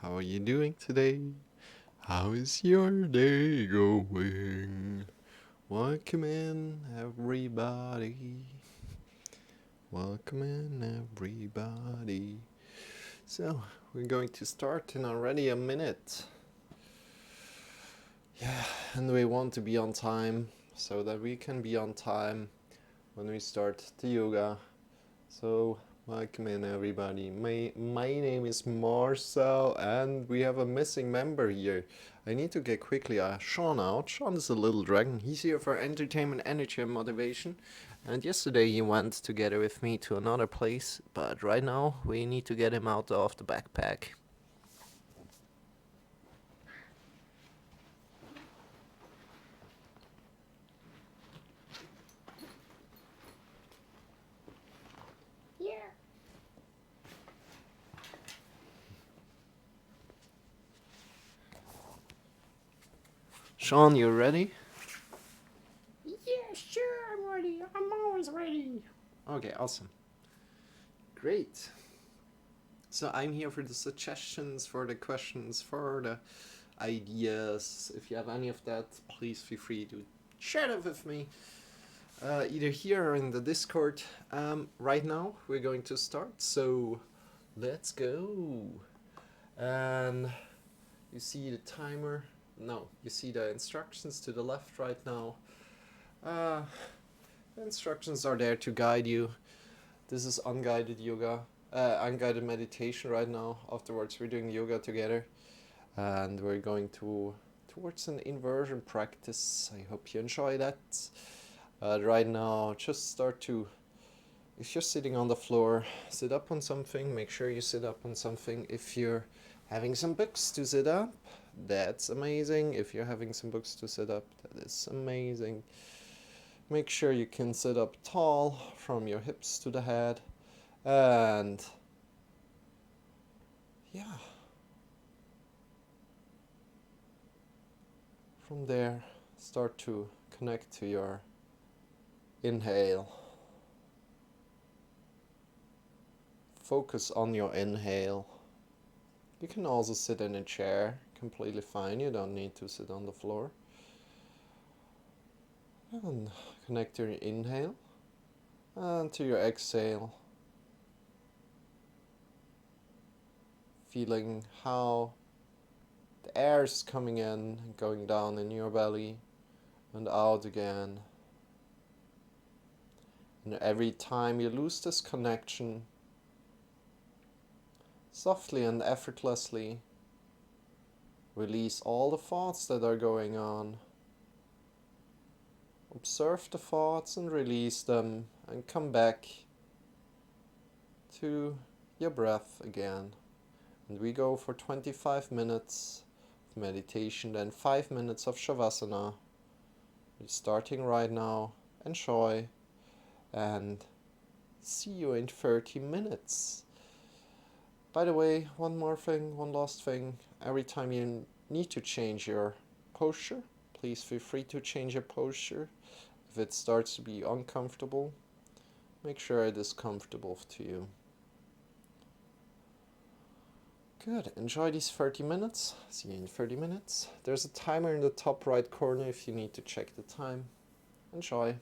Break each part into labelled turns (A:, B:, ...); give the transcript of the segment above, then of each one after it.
A: How are you doing today? How is your day going? Welcome in, everybody. Welcome in, everybody. So, we're going to start in already a minute. Yeah, and we want to be on time so that we can be on time when we start the yoga. So, welcome in, everybody. My name is Marcel, and we have a missing member here. I need to get quickly Shawn out. Shawn is a little dragon. He's here for entertainment, energy, and motivation. And yesterday he went together with me to another place, but right now we need to get him out of the backpack.
B: Yeah.
A: Shawn, you ready?
B: Yeah, sure, I'm ready. I'm always ready.
A: Okay, awesome. Great. So I'm here for the suggestions, for the questions, for the ideas. If you have any of that, please feel free to share it with me, either here or in the Discord. Right now, we're going to start, so let's go. And you see the timer? No, you see the instructions to the left right now. The instructions are there to guide you. This is unguided yoga, unguided meditation right now. Afterwards, we're doing yoga together, and we're going towards an inversion practice. I hope you enjoy that. Right now, just start to. If you're sitting on the floor, sit up on something. Make sure you sit up on something. If you're having some books to sit up, that's amazing. If you're having some books to sit up, that is amazing. Make sure you can sit up tall from your hips to the head. And yeah, from there, start to connect to your inhale. Focus on your inhale. You can also sit in a chair, completely fine. You don't need to sit on the floor. And connect to your inhale and to your exhale. Feeling how the air is coming in and going down in your belly and out again. And every time you lose this connection, softly and effortlessly release all the thoughts that are going on. Observe the thoughts and release them, and come back to your breath again. And we go for 25 minutes of meditation, then 5 minutes of Shavasana. We're starting right now. Enjoy, and see you in 30 minutes. By the way, one last thing. Every time you need to change your posture, please feel free to change your posture. If it starts to be uncomfortable, make sure it is comfortable to you. Good. Enjoy these 30 minutes. See you in 30 minutes. There's a timer in the top right corner if you need to check the time. Enjoy.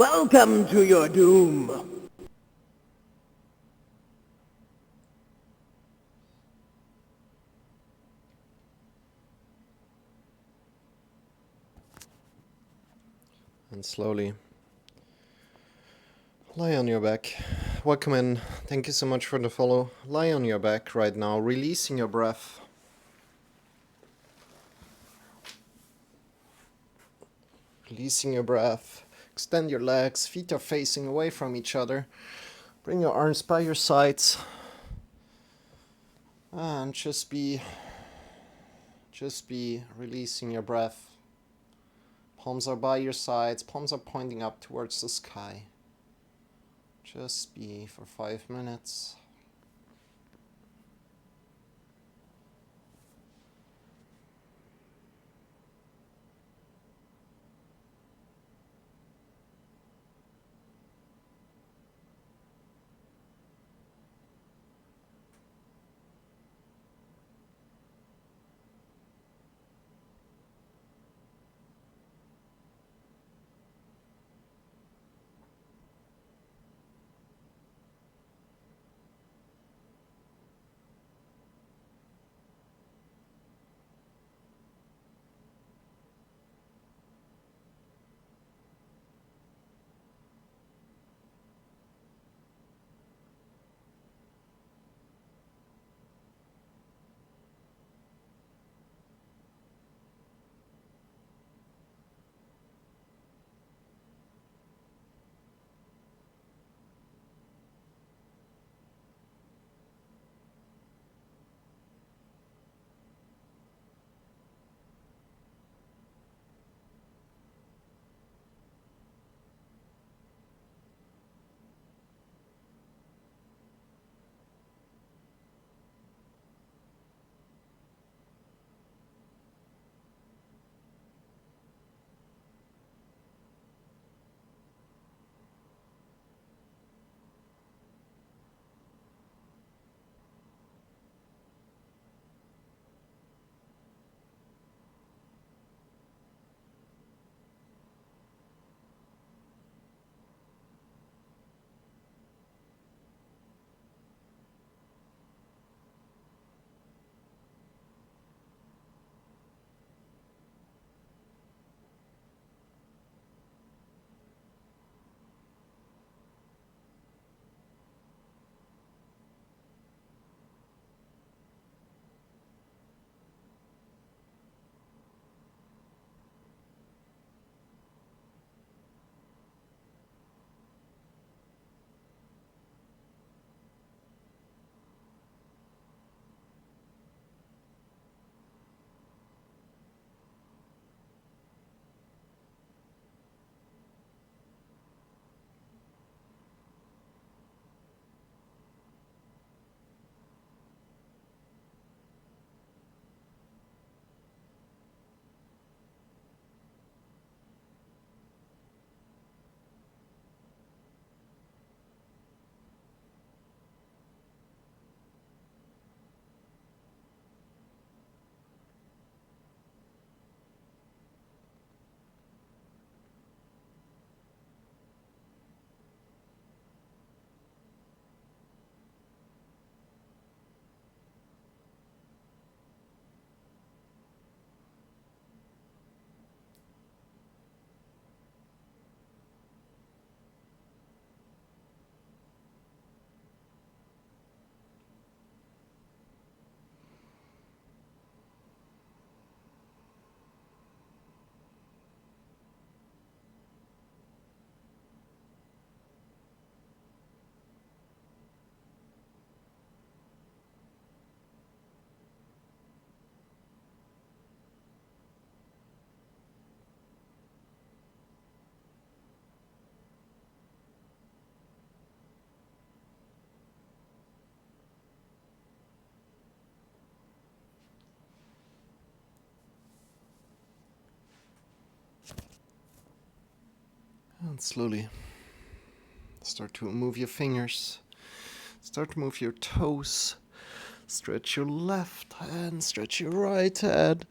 C: Welcome to your doom.
A: And slowly lie on your back. Welcome in. Thank you so much for the follow. Lie on your back right now, releasing your breath. Releasing your breath. Extend your legs. Feet are facing away from each other. Bring your arms by your sides. And just be releasing your breath. Palms are by your sides. Palms are pointing up towards the sky. Just be for 5 minutes. And slowly start to move your fingers. Start to move your toes. Stretch your left hand, stretch your right hand.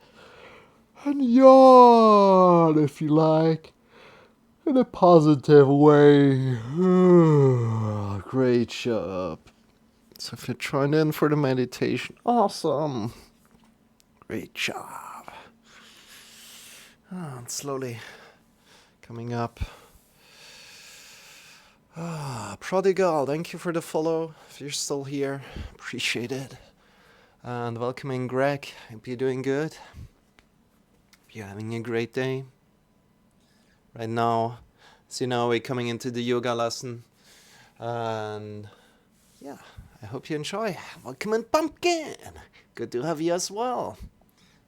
A: And yawn if you like. in a positive way. Great job. So if you're trying in for the meditation, awesome. Great job. And slowly coming up. Prodigal, thank you for the follow. If you're still here, appreciate it. And welcoming Greg. Hope you're doing good. Hope you're having a great day. Right now, as you know, we're coming into the yoga lesson. And yeah, I hope you enjoy. Welcome in Pumpkin. Good to have you as well.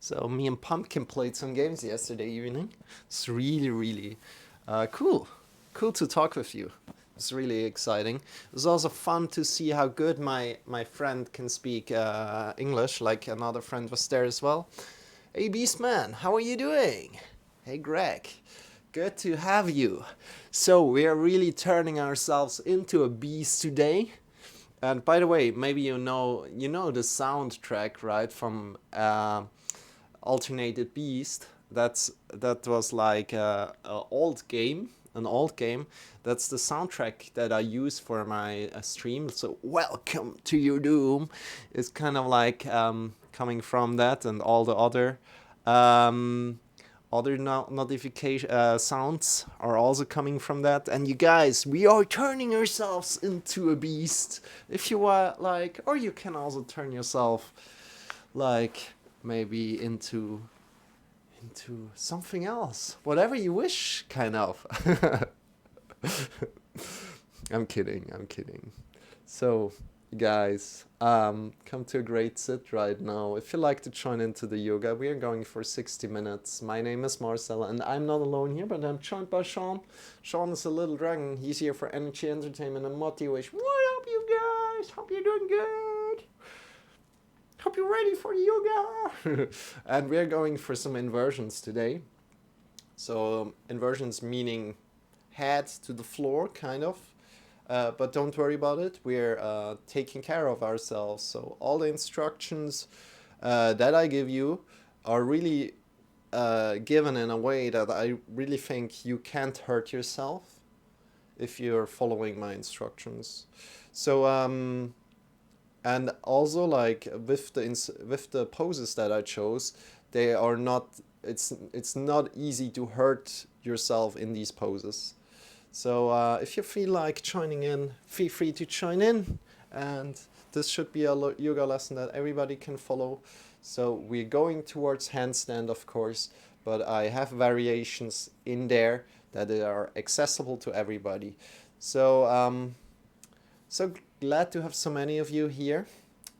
A: So me and Pumpkin played some games yesterday evening. It's really cool. Cool to talk with you. It's really exciting. It was also fun to see how good my friend can speak English. Like another friend was there as well. Hey Beastman, how are you doing? Hey Greg, good to have you. So we are really turning ourselves into a beast today. And by the way, maybe you know the soundtrack, right, from Alternated Beast. That was like an old game. That's the soundtrack that I use for my stream. So welcome to your doom. It's kind of like coming from that, and all the other notification sounds are also coming from that. And you guys, we are turning ourselves into a beast. If you are like, or you can also turn yourself like maybe into something else, whatever you wish, kind of. I'm kidding. So guys, come to a great sit right now. If you like to join into the yoga, we are going for 60 minutes. My name is Marcel, and I'm not alone here, but I'm joined by Shawn. Shawn is a little dragon. He's here for energy, entertainment, and motivation. What up, you guys? Hope you're doing good. Hope you're ready for yoga. And we're going for some inversions today. So inversions meaning head to the floor, kind of. But don't worry about it. We're taking care of ourselves. So all the instructions that I give you are really given in a way that I really think you can't hurt yourself if you're following my instructions. So and also like with the poses that I chose, they are not. It's not easy to hurt yourself in these poses. So if you feel like joining in, feel free to join in. And this should be a yoga lesson that everybody can follow. So we're going towards handstand, of course, but I have variations in there that are accessible to everybody. So so glad to have so many of you here.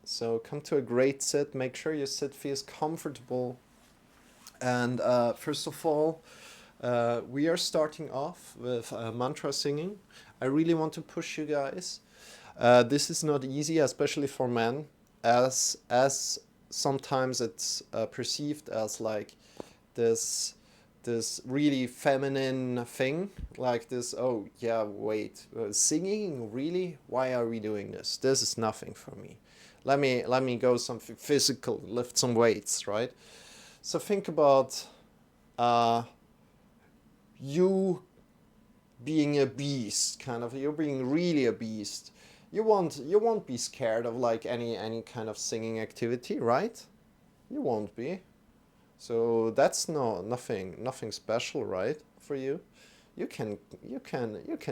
A: So come to a great sit. Make sure your sit feels comfortable. And first of all, we are starting off with mantra singing. I really want to push you guys. This is not easy, especially for men, as sometimes it's perceived as like this really feminine thing, like this. Oh yeah, wait, singing really? Why are we doing this? This is nothing for me. Let me go something physical, lift some weights, right? So think about you being a beast, kind of. You're being really a beast. You won't be scared of like any kind of singing activity, right? You won't be. So that's nothing special, right? For you. You can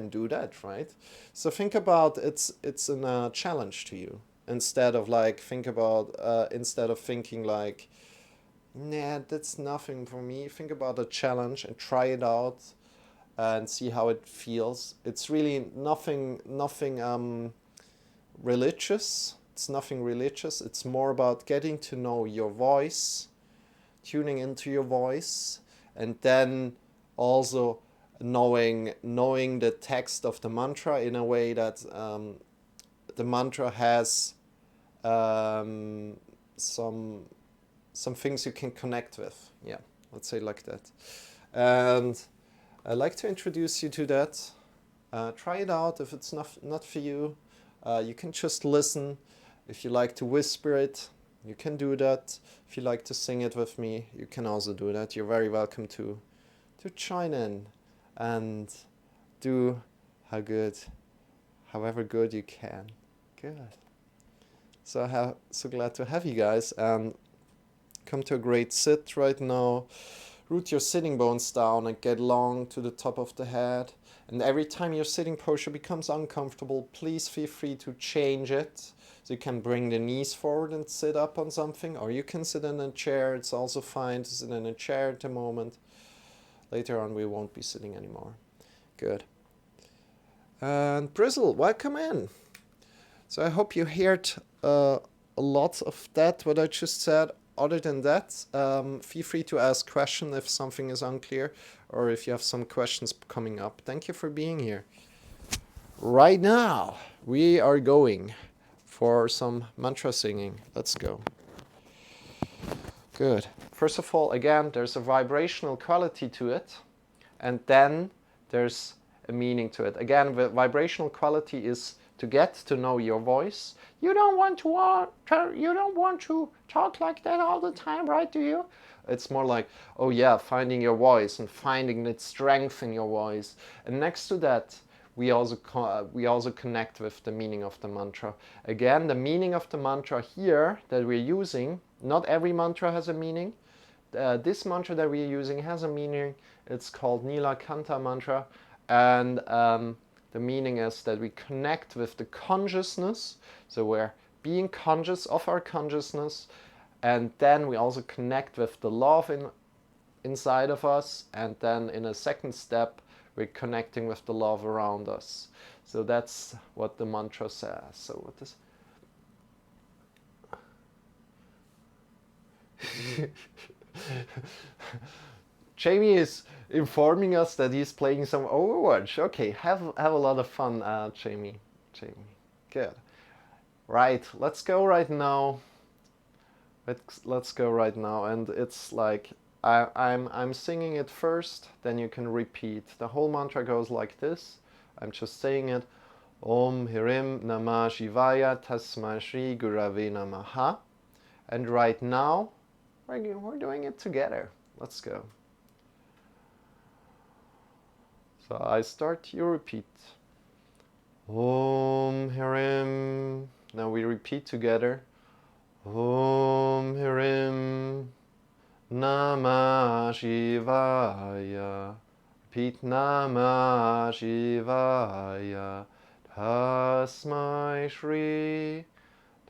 A: do that, right? So think about it's a challenge to you, instead of thinking like, nah, that's nothing for me. Think about a challenge and try it out and see how it feels. It's really nothing religious. It's nothing religious. It's more about getting to know your voice, tuning into your voice, and then also knowing the text of the mantra in a way that the mantra has some things you can connect with. Yeah, let's say like that. And I'd like to introduce you to that. Try it out. If it's not for you, you can just listen. If you like to whisper it, you can do that. If you like to sing it with me, you can also do that. You're very welcome to chime in. and do however good you can. Good. So glad to have you guys, and come to a great sit right now. Root your sitting bones down and get long to the top of the head. And every time your sitting posture becomes uncomfortable, please feel free to change it. So you can bring the knees forward and sit up on something, or you can sit in a chair. It's also fine to sit in a chair at the moment. Later on we won't be sitting anymore. Good. And Brizzle, welcome in. So I hope you heard a lot of that, what I just said. Other than that, feel free to ask questions if something is unclear or if you have some questions coming up. Thank you for being here. Right now, we are going for some mantra singing. Let's go. Good. First of all, again, there's a vibrational quality to it, and then there's a meaning to it. Again, the vibrational quality is to get to know your voice. You don't want to talk like that all the time, right? Do you? It's more like, oh yeah, finding your voice and finding its strength in your voice. And next to that, we also connect with the meaning of the mantra. Again, the meaning of the mantra here that we're using, not every mantra has a meaning. This mantra that we're using has a meaning. It's called Nila Kanta mantra, and the meaning is that we connect with the consciousness, so we're being conscious of our consciousness, and then we also connect with the love inside of us, and then in a second step we're connecting with the love around us. So that's what the mantra says. So what is Jamie is informing us that he's playing some Overwatch. Okay, have a lot of fun, Jamie. Good. Right, let's go right now. Let's go right now, and it's like I'm singing it first, then you can repeat. The whole mantra goes like this. I'm just saying it. Om Hirim Namah Shivaya Tasmai Shri Gurave Namaha. And right now, we're doing it together. Let's go. So I start, you repeat. Om Hirim. Now we repeat together. Om Hirim Namah Shivaya. Repeat Namah Shivaya. Tasmai Shri.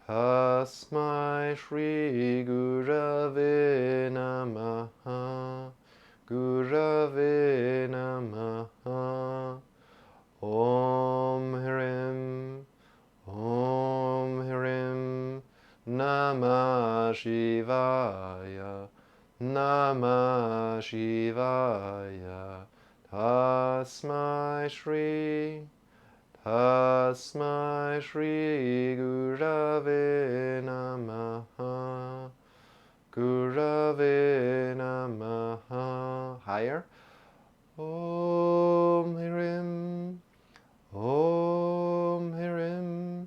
A: Tasmai Shri Gurave Namaha. Gurave Namaha. Om Hirim. Om Hirim. Namah Shivaya. Namah Shivaya. Tasmai Shri. Tasmai Shri Gurave Namaha. Gurave Namaha. Higher. Om Hirim. Om Hirim.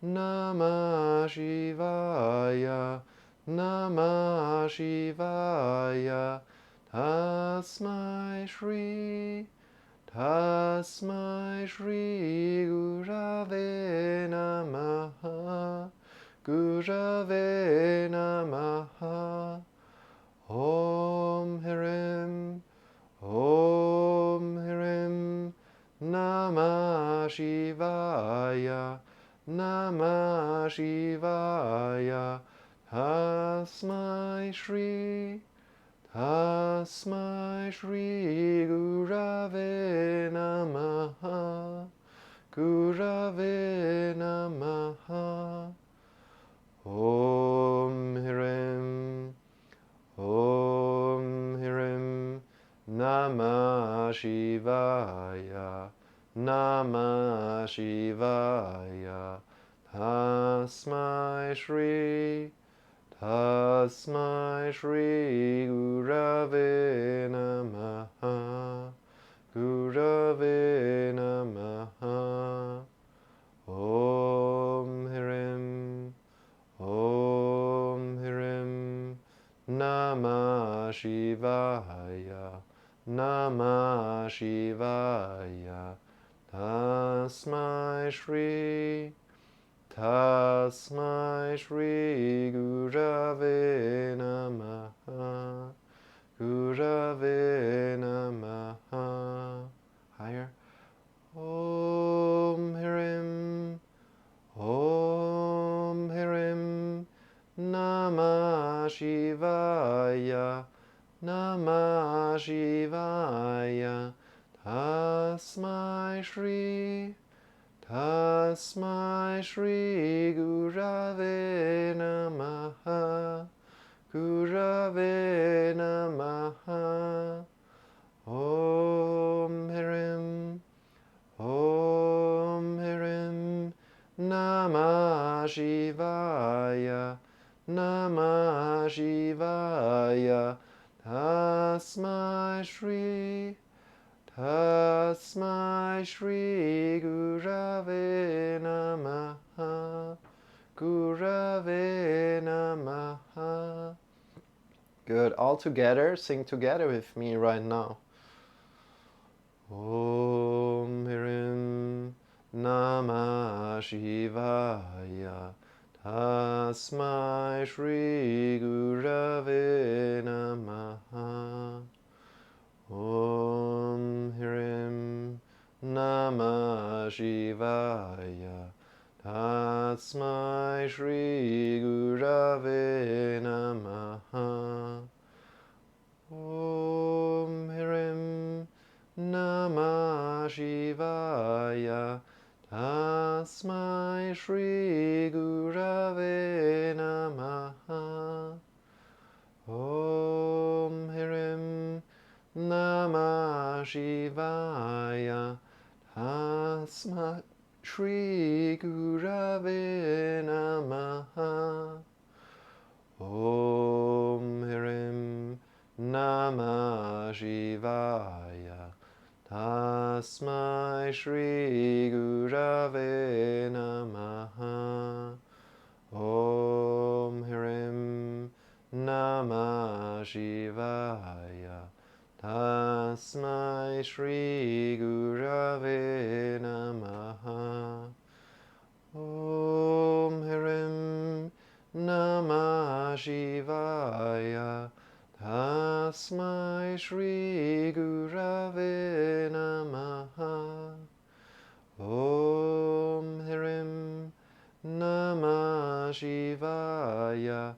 A: Namah Shivaya. Namah Shivaya. Tasmai Shri. Tasmai Shri Gurave Namaha. Gurave Namaha. Om Hirim. Om Hirim. Namah Shivaya. Namah Shivaya. Tasmai Shri. Tasmai Shri Gurave Namaha. Gurave Namaha. Om Hirim. Om Hirim. Namah Shivaya. Namah Shivaya. Tasmai Shri. Tasmai Shri Gurave Namaha. Gurave Namaha. Om Hirim. Om Hirim. Namah Shivaya. Namah Shivaya. Tasmai Shri. Tasmai Shri Gurave Namaha. Gurave Namaha. Higher. Om Hirim. Om Hirim. Namah Shivaya. Namah Shivaya. Tasmai Shri. Tasmai Shri Gurave Namaha. Gurave Namaha. Om Hirim. Om Hirim. Namah Shivaya. Namah Shivaya. Tasmai Shri. Tasmai Shri Gurave Namaha. Gurave Namaha. Good. All together, sing together with me right now. Om Hirim Namah Shivaya. Tasmai Shri Gurave Namaha. Om Hirim Namah Shivaya. Tasmai Shri Gurave Namaha. Om Hirim Namah Shivaya. Tasmai Shri Gurave Namaha. Om Hirim Namah Shivaya. Tasmai Shri Gurave Namaha. Om Hirim Namah Shivaya. Tasmai Shri Gurave Namaha. Om Hirim Namah Shivaya. Tasmai Shri Gurave Namaha. Om Hirim Namah Shivaya. Tasmai Shri Gurave Namaha. Om Hirim Namah Shivaya.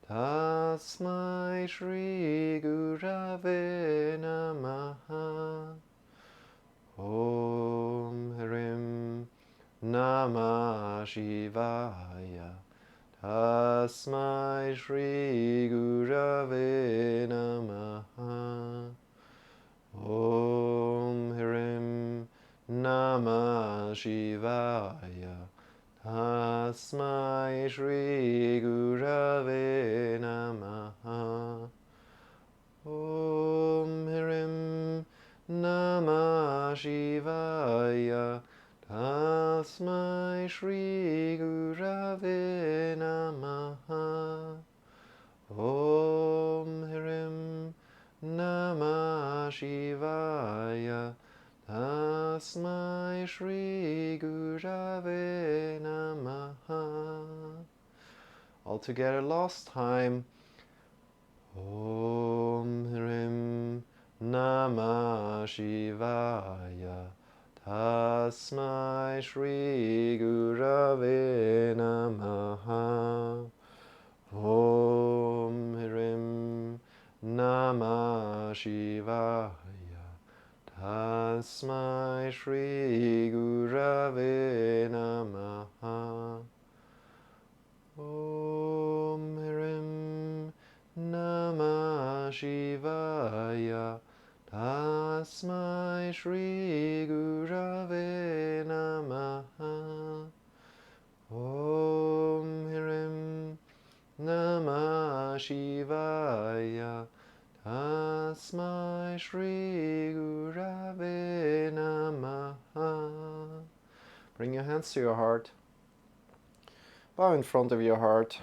A: Tasmai Shri Gurave Namaha. Om Hirim Namah Shivaya. Tasmai Shri Gurave Namaha. Om Hirim Namah Shivaya. Tasmai Shri Gurave Namaha. Om Hirim Namah Shivaya. Tasmai Shri Gurave Namaha. Om Hirim Namah Shivaya. Tasmai Shri Gurave Namaha. All together last time. Om Hirim Namah Shivaya. Tasmai Shri Gurave Namaha. Om Hirim Namah Shivaya. Tasmai Shri Gurave Namaha. Om Hirim Namah Shivaya. Tasmai Shri Gurave Namaha. Om Hirim Namah Shivaya. Tasmai Shri Gurave Namaha. Bring your hands to your heart. Bow in front of your heart.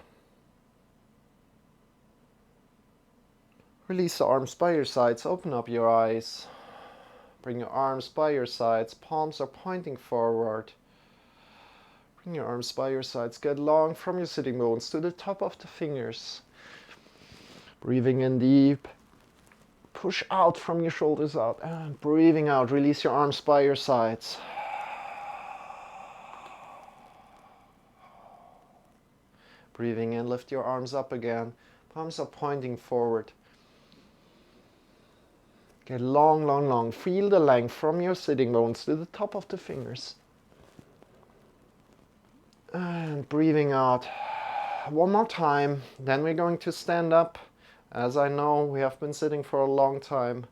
A: Release the arms by your sides, open up your eyes. Bring your arms by your sides, palms are pointing forward. Bring your arms by your sides, get long from your sitting bones to the top of the fingers. Breathing in deep. Push out from your shoulders out and breathing out. Release your arms by your sides. Breathing in, lift your arms up again. Palms are pointing forward. Get long, long, long. Feel the length from your sitting bones to the top of the fingers. And breathing out. One more time. Then we're going to stand up. As I know, we have been sitting for a long time.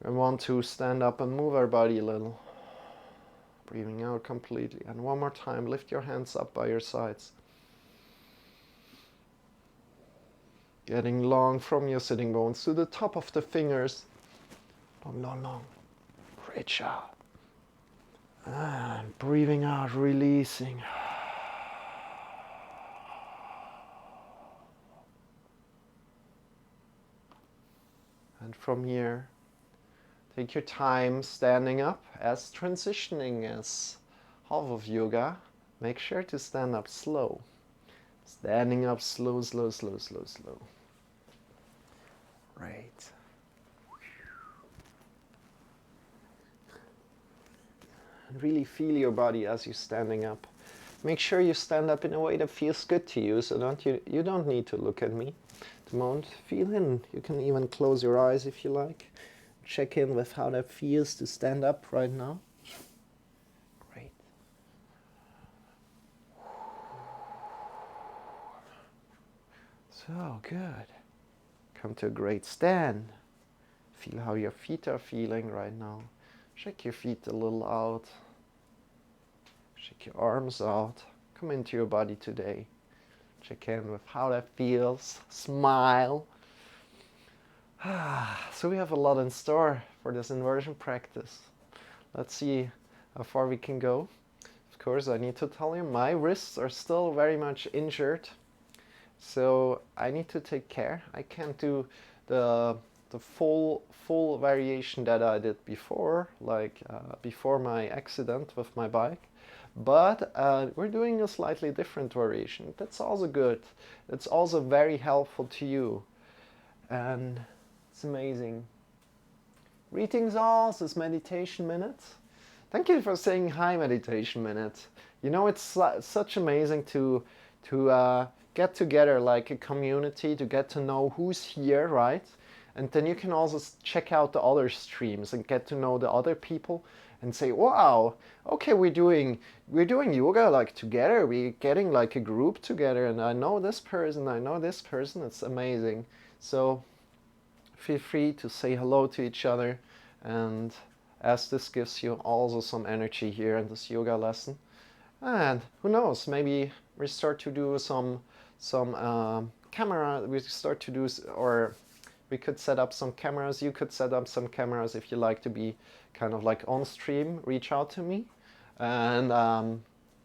A: We want to stand up and move our body a little. Breathing out completely. And one more time, lift your hands up by your sides. Getting long from your sitting bones to the top of the fingers. Long, long, long. Great job. And breathing out, releasing. And from here, take your time standing up as transitioning as half of yoga. Make sure to stand up slow. Standing up slow, slow, slow, slow, slow. Right. And really feel your body as you're standing up. Make sure you stand up in a way that feels good to you, so you don't need to look at me. At the moment, feel in. You can even close your eyes if you like. Check in with how that feels to stand up right now. Great. So good. Come to a great stand. Feel how your feet are feeling right now. Shake your feet a little out. Shake your arms out. Come into your body today. Check in with how that feels. Smile. So we have a lot in store for this inversion practice. Let's see how far we can go. Of course, I need to tell you, my wrists are still very much injured. So I need to take care. I can't do the full variation that I did before, like before my accident with my bike. But we're doing a slightly different variation. That's also good. It's also very helpful to you. And it's amazing. Greetings all, this is Meditation Minute. Thank you for saying hi, Meditation Minute. You know, it's such amazing to get together like a community, to get to know who's here, right? And then you can also check out the other streams and get to know the other people and say, wow, okay, we're doing yoga like together. We're getting like a group together, and I know this person, I know this person. It's amazing. So feel free to say hello to each other, and as this gives you also some energy here in this yoga lesson. And who knows, maybe we start to do some camera. We start to do, or we could set up some cameras. You could set up some cameras if you like to be kind of like on stream. Reach out to me, and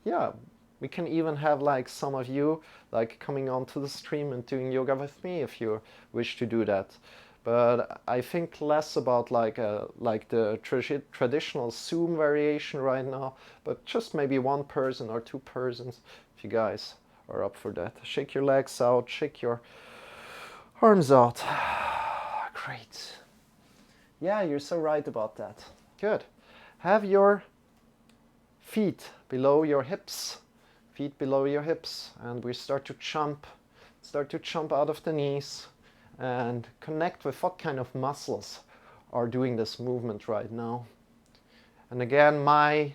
A: yeah, we can even have like some of you like coming onto the stream and doing yoga with me if you wish to do that. But I think less about like the traditional Zoom variation right now, but just maybe one person or two persons if you guys are up for that. Shake your legs out, shake your arms out. Great. Yeah, you're so right about that. Good. Have your feet below your hips. Feet below your hips. And we start to jump out of the knees and connect with what kind of muscles are doing this movement right now. And again, my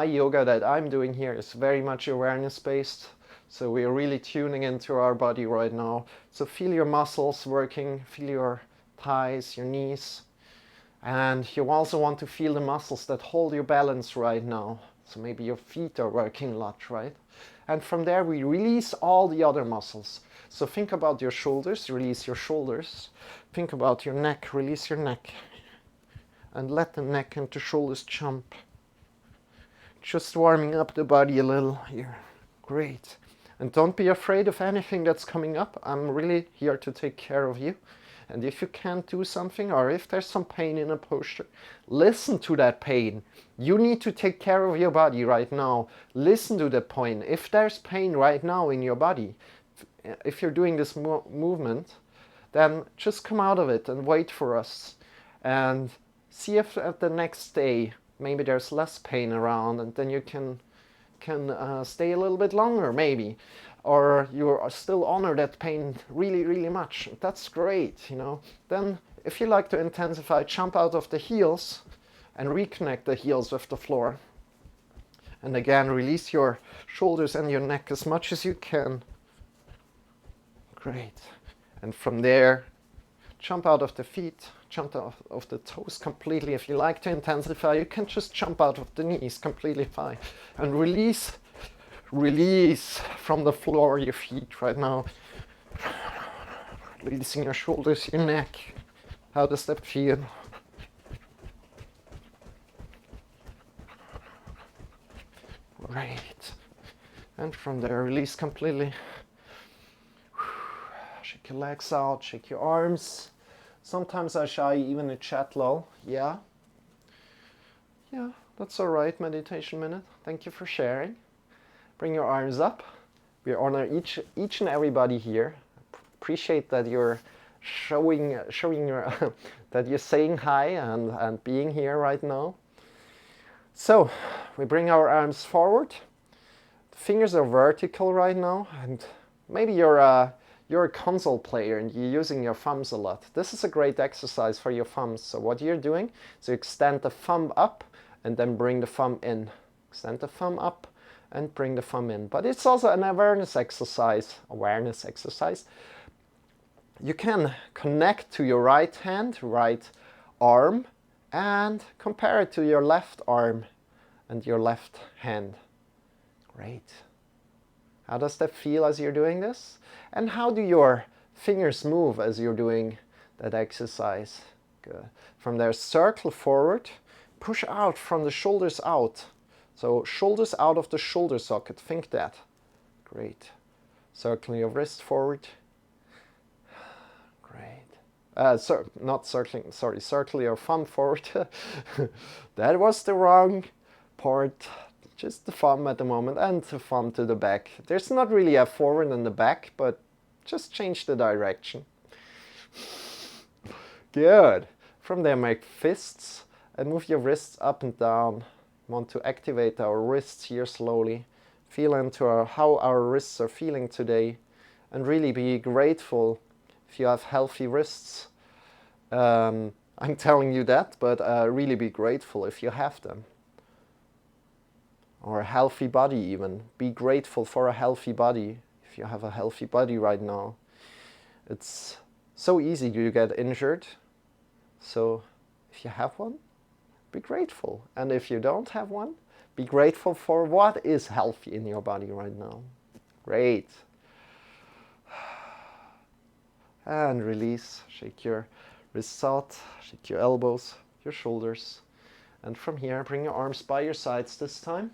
A: yoga that I'm doing here is very much awareness based. So we are really tuning into our body right now. So feel your muscles working, feel your thighs, your knees. And you also want to feel the muscles that hold your balance right now. So maybe your feet are working a lot, right? And from there we release all the other muscles. So think about your shoulders, release your shoulders. Think about your neck, release your neck. And let the neck and the shoulders jump. Just warming up the body a little here. Great. And don't be afraid of anything that's coming up. I'm really here to take care of you. And if you can't do something, or if there's some pain in a posture, listen to that pain. You need to take care of your body right now. Listen to that pain. If there's pain right now in your body, if you're doing this movement, then just come out of it and wait for us. And see if at the next day, maybe there's less pain around, and then you can stay a little bit longer maybe, or you still honor that pain really, really much. That's great, you know. Then if you like to intensify, jump out of the heels and reconnect the heels with the floor. And again, release your shoulders and your neck as much as you can. Great. And from there, jump out of the feet, jump out of the toes completely. If you like to intensify, you can just jump out of the knees completely fine. And release from the floor your feet right now. Releasing your shoulders, your neck. How does that feel? Great. And from there, release completely. Shake your legs out, shake your arms. Sometimes I shy even a chat lull. Yeah, that's all right. Meditation minute. Thank you for sharing. Bring your arms up. We honor each and everybody here. Appreciate that you're showing your that you're saying hi and being here right now. So we bring our arms forward. The fingers are vertical right now, and maybe you're a console player and you're using your thumbs a lot. This is a great exercise for your thumbs. So what you're doing is you extend the thumb up and then bring the thumb in. Extend the thumb up and bring the thumb in. But it's also an awareness exercise. You can connect to your right hand, right arm, and compare it to your left arm and your left hand. Great. How does that feel as you're doing this? And how do your fingers move as you're doing that exercise? Good. From there, circle forward, push out from the shoulders out. So shoulders out of the shoulder socket, think that. Great. Circle your wrist forward. Great. Circle your thumb forward. That was the wrong part. Just the thumb at the moment and the thumb to the back. There's not really a forward and the back, but just change the direction. Good. From there, make fists and move your wrists up and down. Want to activate our wrists here slowly. Feel into how our wrists are feeling today, and really be grateful if you have healthy wrists. I'm telling you that, but really be grateful if you have them. Or a healthy body even. Be grateful for a healthy body if you have a healthy body right now. It's so easy to get injured. So if you have one, be grateful. And if you don't have one, be grateful for what is healthy in your body right now. Great. And release. Shake your wrists out. Shake your elbows, your shoulders. And from here, bring your arms by your sides this time.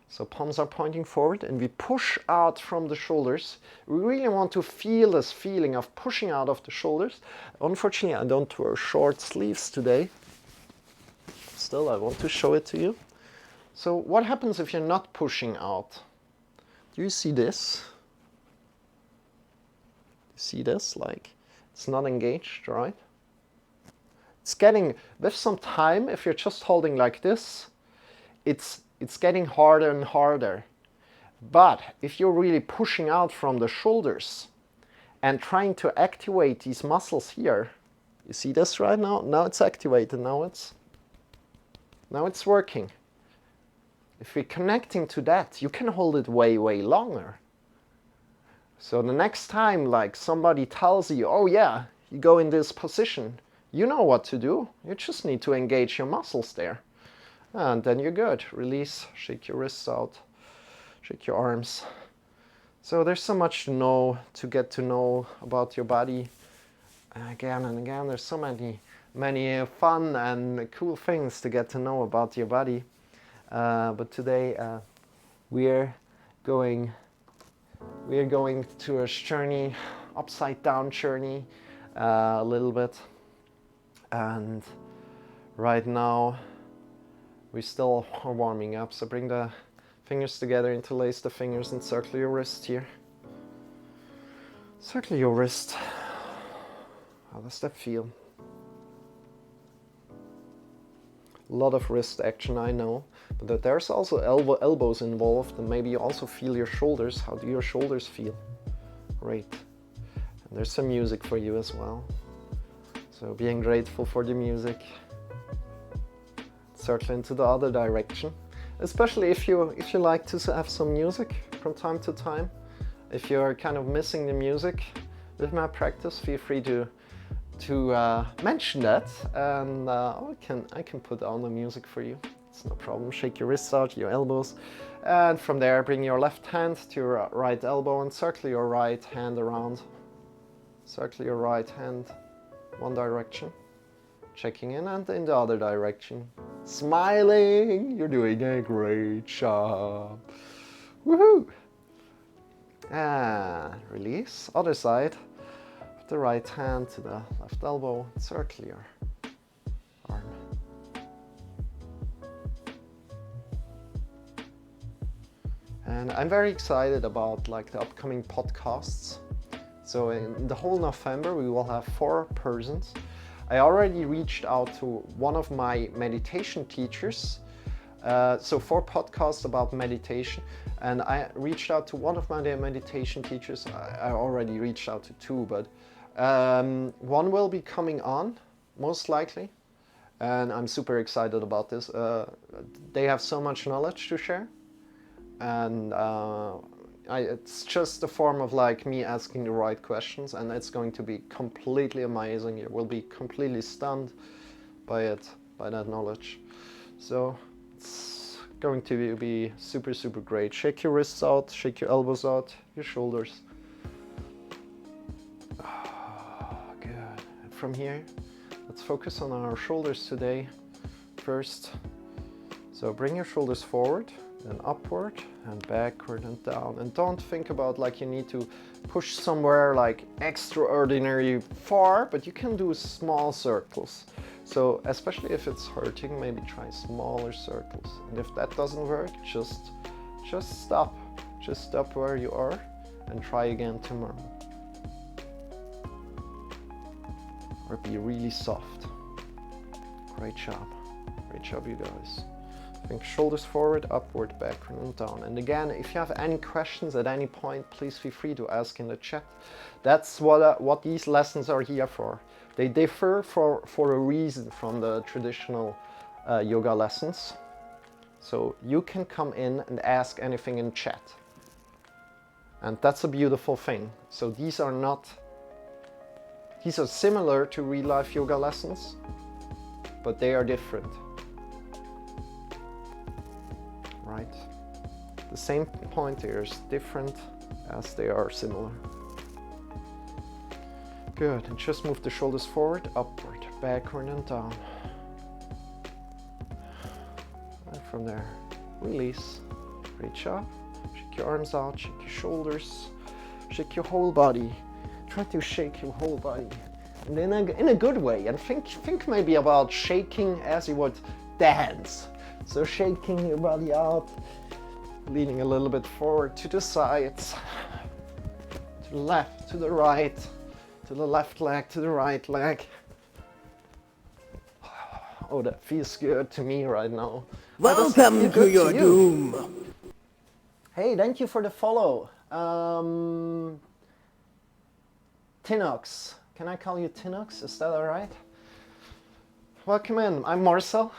A: So palms are pointing forward and we push out from the shoulders. We really want to feel this feeling of pushing out of the shoulders. Unfortunately, I don't wear short sleeves today. Still, I want to show it to you. So what happens if you're not pushing out? Do you see this? See this? Like, it's not engaged, right? It's getting, with some time, if you're just holding like this, it's getting harder and harder. But if you're really pushing out from the shoulders and trying to activate these muscles here, you see this right now? Now it's activated, now it's working. If we're connecting to that, you can hold it way, way longer. So the next time like somebody tells you, oh yeah, you go in this position, you know what to do. You just need to engage your muscles there. And then you're good. Release, shake your wrists out, shake your arms. So there's so much to know, to get to know about your body. Again and again, there's so many fun and cool things to get to know about your body. But today we're going to a journey, upside down journey. a little bit. And right now we still are warming up, so bring the fingers together, interlace the fingers and circle your wrist here. Circle your wrist. How does that feel? A lot of wrist action, I know, but there's also elbows involved, and maybe you also feel your shoulders. How do your shoulders feel? Great. And there's some music for you as well. So being grateful for the music. Circle into the other direction, especially if you like to have some music from time to time. If you're kind of missing the music with my practice, feel free to mention that, and I can put on the music for you. It's no problem. Shake your wrists out, your elbows, and from there bring your left hand to your right elbow and circle your right hand around. Circle your right hand one direction, checking in, and in the other direction. Smiling, you're doing a great job. Woohoo! And release, other side. The right hand to the left elbow, circle your arm. And I'm very excited about like the upcoming podcasts. So in the whole November we will have 4 persons. I already reached out to one of my meditation teachers. So 4 podcasts about meditation, and I reached out to one of my meditation teachers. I already reached out to 2, but one will be coming on, most likely, and I'm super excited about this. They have so much knowledge to share, and it's just a form of like me asking the right questions, and it's going to be completely amazing. You will be completely stunned by it, by that knowledge. So it's going to be super, super great. Shake your wrists out, shake your elbows out, your shoulders. Good. And from here, let's focus on our shoulders today first. So bring your shoulders forward, then upward and backward and down. And don't think about like you need to push somewhere like extraordinary far, but you can do small circles. So especially if it's hurting, maybe try smaller circles. And if that doesn't work, just stop. Just stop where you are and try again tomorrow. Or be really soft. Great job. Great job, you guys. Think shoulders forward, upward, backward and down. And again, if you have any questions at any point, please feel free to ask in the chat. That's what these lessons are here for. They differ for a reason from the traditional yoga lessons. So you can come in and ask anything in chat. And that's a beautiful thing. So these are similar to real life yoga lessons, but they are different. Right? The same pointers, different as they are similar. Good, and just move the shoulders forward, upward, backward and down. And from there, release. Great job. Shake your arms out, shake your shoulders, shake your whole body. Try to shake your whole body. And in a good way, and think maybe about shaking as you would dance. So shaking your body out, leaning a little bit forward to the sides, to the left, to the right, to the left leg, to the right leg. Oh, that feels good to me right now.
C: Welcome to your doom.
A: Hey, thank you for the follow. Tinox. Can I call you Tinox? Is that alright? Welcome in. I'm Marcel,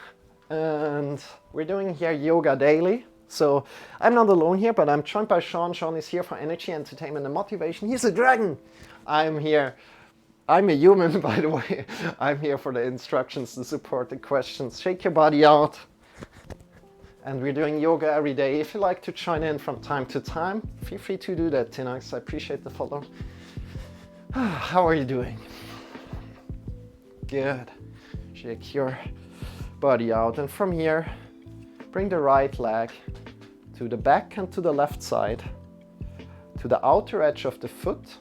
A: and we're doing here yoga daily. So I'm not alone here, but I'm joined by Shawn. Shawn is here for energy, entertainment, and motivation. He's a dragon. I'm here. I'm a human, by the way. I'm here for the instructions, the support, the questions. Shake your body out. And we're doing yoga every day. If you like to join in from time to time, feel free to do that, Tinox. I appreciate the follow. How are you doing? Good. Shake your body out. And from here, bring the right leg to the back and to the left side, to the outer edge of the foot.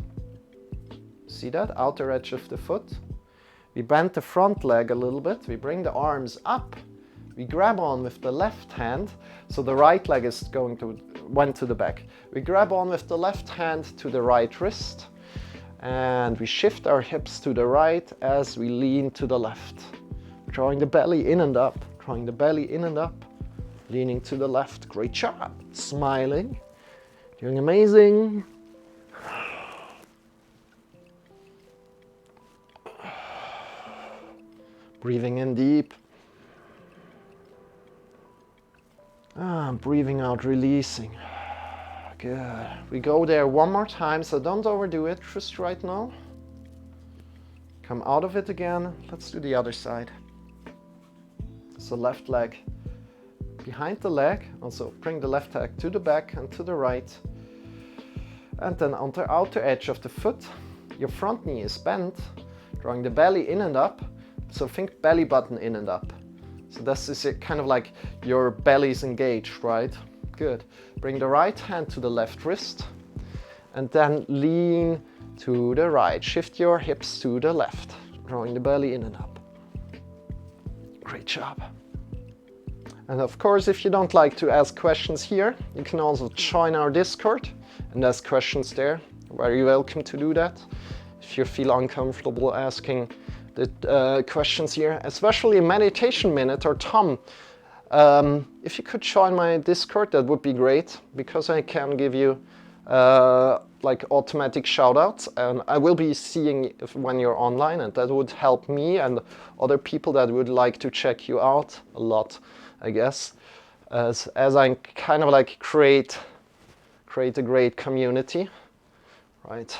A: See that? Outer edge of the foot. We bend the front leg a little bit. We bring the arms up. We grab on with the left hand. So the right leg is went to the back. We grab on with the left hand to the right wrist. And we shift our hips to the right as we lean to the left. Drawing the belly in and up. Drawing the belly in and up. Leaning to the left. Great job. Smiling. Doing amazing. Breathing in deep. Breathing out, releasing. Good. We go there one more time, so don't overdo it just right now. Come out of it again. Let's do the other side. So left leg behind the leg. Also bring the left leg to the back and to the right. And then on the outer edge of the foot, your front knee is bent, drawing the belly in and up. So think belly button in and up. So this is kind of like your belly's engaged, right? Good. Bring the right hand to the left wrist and then lean to the right. Shift your hips to the left, drawing the belly in and up. Great job. And of course, if you don't like to ask questions here, you can also join our Discord and ask questions there. Very welcome to do that. If you feel uncomfortable asking the questions here, especially a meditation minute or Tom, if you could join my Discord, that would be great, because I can give you like automatic shoutouts, and I will be seeing when you're online, and that would help me and other people that would like to check you out a lot, I guess, as I kind of like create a great community, right?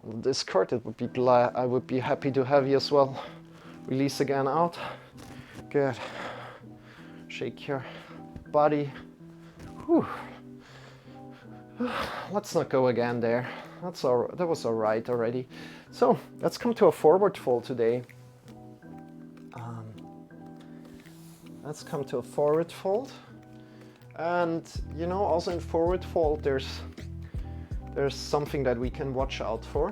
A: On the Discord, I would be happy to have you as well. Release again out. Good. Shake your body. Whew. Let's not go again there. That was all right already. So let's come to a forward fold today. Let's come to a forward fold. And you know, also in forward fold, there's something that we can watch out for,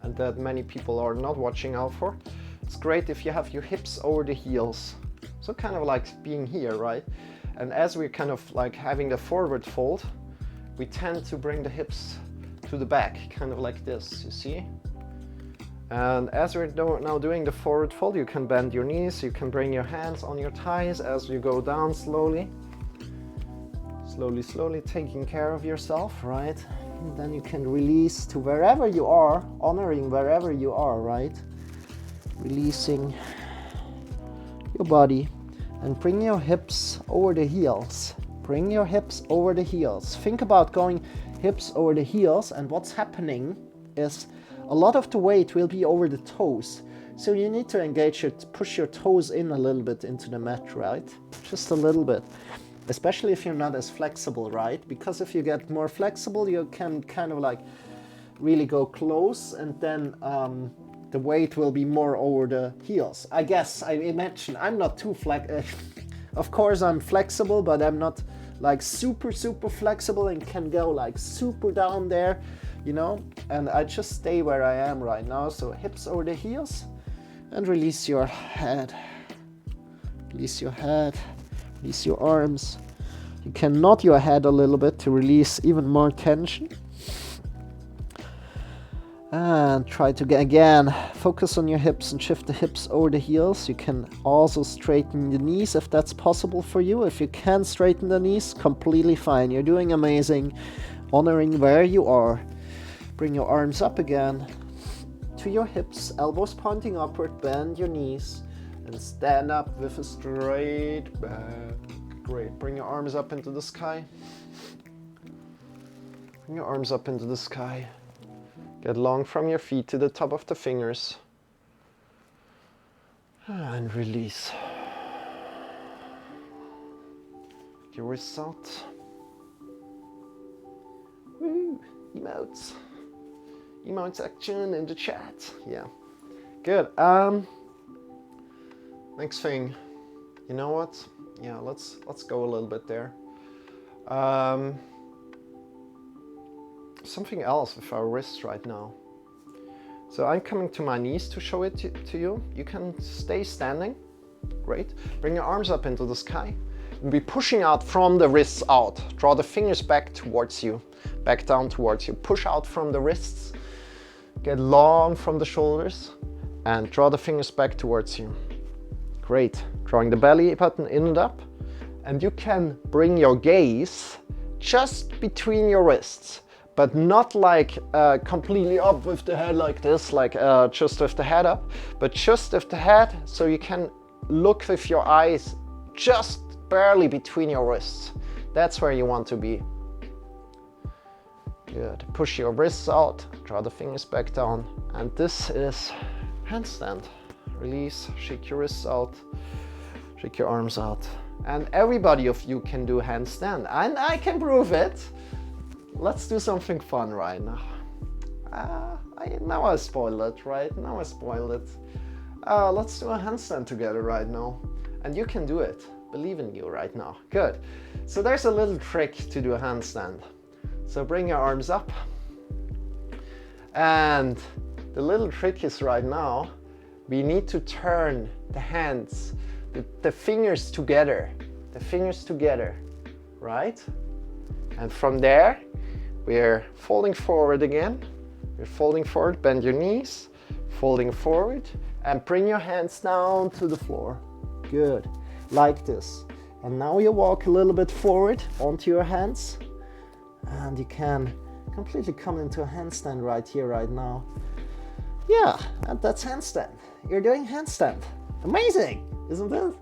A: and that many people are not watching out for. It's great if you have your hips over the heels. So kind of like being here, right? And as we're kind of like having the forward fold, we tend to bring the hips to the back, kind of like this, you see? And as we're now doing the forward fold, you can bend your knees, you can bring your hands on your thighs as you go down slowly. Slowly, taking care of yourself, right? And then you can release to wherever you are, honoring wherever you are, right? Releasing your body and bring your hips over the heels. Bring your hips over the heels. Think about going hips over the heels, and what's happening is a lot of the weight will be over the toes. So you need to push your toes in a little bit into the mat, right? Just a little bit. Especially if you're not as flexible, right? Because if you get more flexible, you can kind of like really go close, and then the weight will be more over the heels. I guess, I imagine, I'm not too of course I'm flexible, but I'm not like super flexible and can go like super down there, you know? And I just stay where I am right now. So hips over the heels, and release your head. Release your head. Release your arms. You can nod your head a little bit to release even more tension. And try to again focus on your hips and shift the hips over the heels. You can also straighten the knees if that's possible for you. If you can straighten the knees, completely fine. You're doing amazing. Honoring where you are. Bring your arms up again to your hips, elbows pointing upward, bend your knees. And stand up with a straight back. Great. Bring your arms up into the sky. Bring your arms up into the sky. Get long from your feet to the top of the fingers. And release. Your wrists out. Woo! Emotes. Emotes action in the chat. Yeah. Good. Next thing, you know what? Yeah, let's go a little bit there. Something else with our wrists right now. So I'm coming to my knees to show it to you. You can stay standing. Great. Bring your arms up into the sky. And be pushing out from the wrists out. Draw the fingers back towards you. Back down towards you. Push out from the wrists. Get long from the shoulders. And draw the fingers back towards you. Great. Drawing the belly button in and up. And you can bring your gaze just between your wrists. But not like completely up with the head like this, like just with the head up, but just with the head, so you can look with your eyes just barely between your wrists. That's where you want to be. Good. Push your wrists out, draw the fingers back down, and this is handstand. Release, shake your wrists out, shake your arms out. And everybody of you can do handstand, and I can prove it. Let's do something fun right now. Now I spoiled it, right? Now I spoiled it. Let's do a handstand together right now. And you can do it. Believe in you right now. Good. So there's a little trick to do a handstand. So bring your arms up. And the little trick is right now, we need to turn the hands, the fingers together. The fingers together, right? And from there, we're folding forward again. We're folding forward, bend your knees, folding forward, and bring your hands down to the floor. Good, like this. And now you walk a little bit forward onto your hands, and you can completely come into a handstand right here, right now. Yeah, and that's handstand. You're doing handstand. Amazing, isn't it?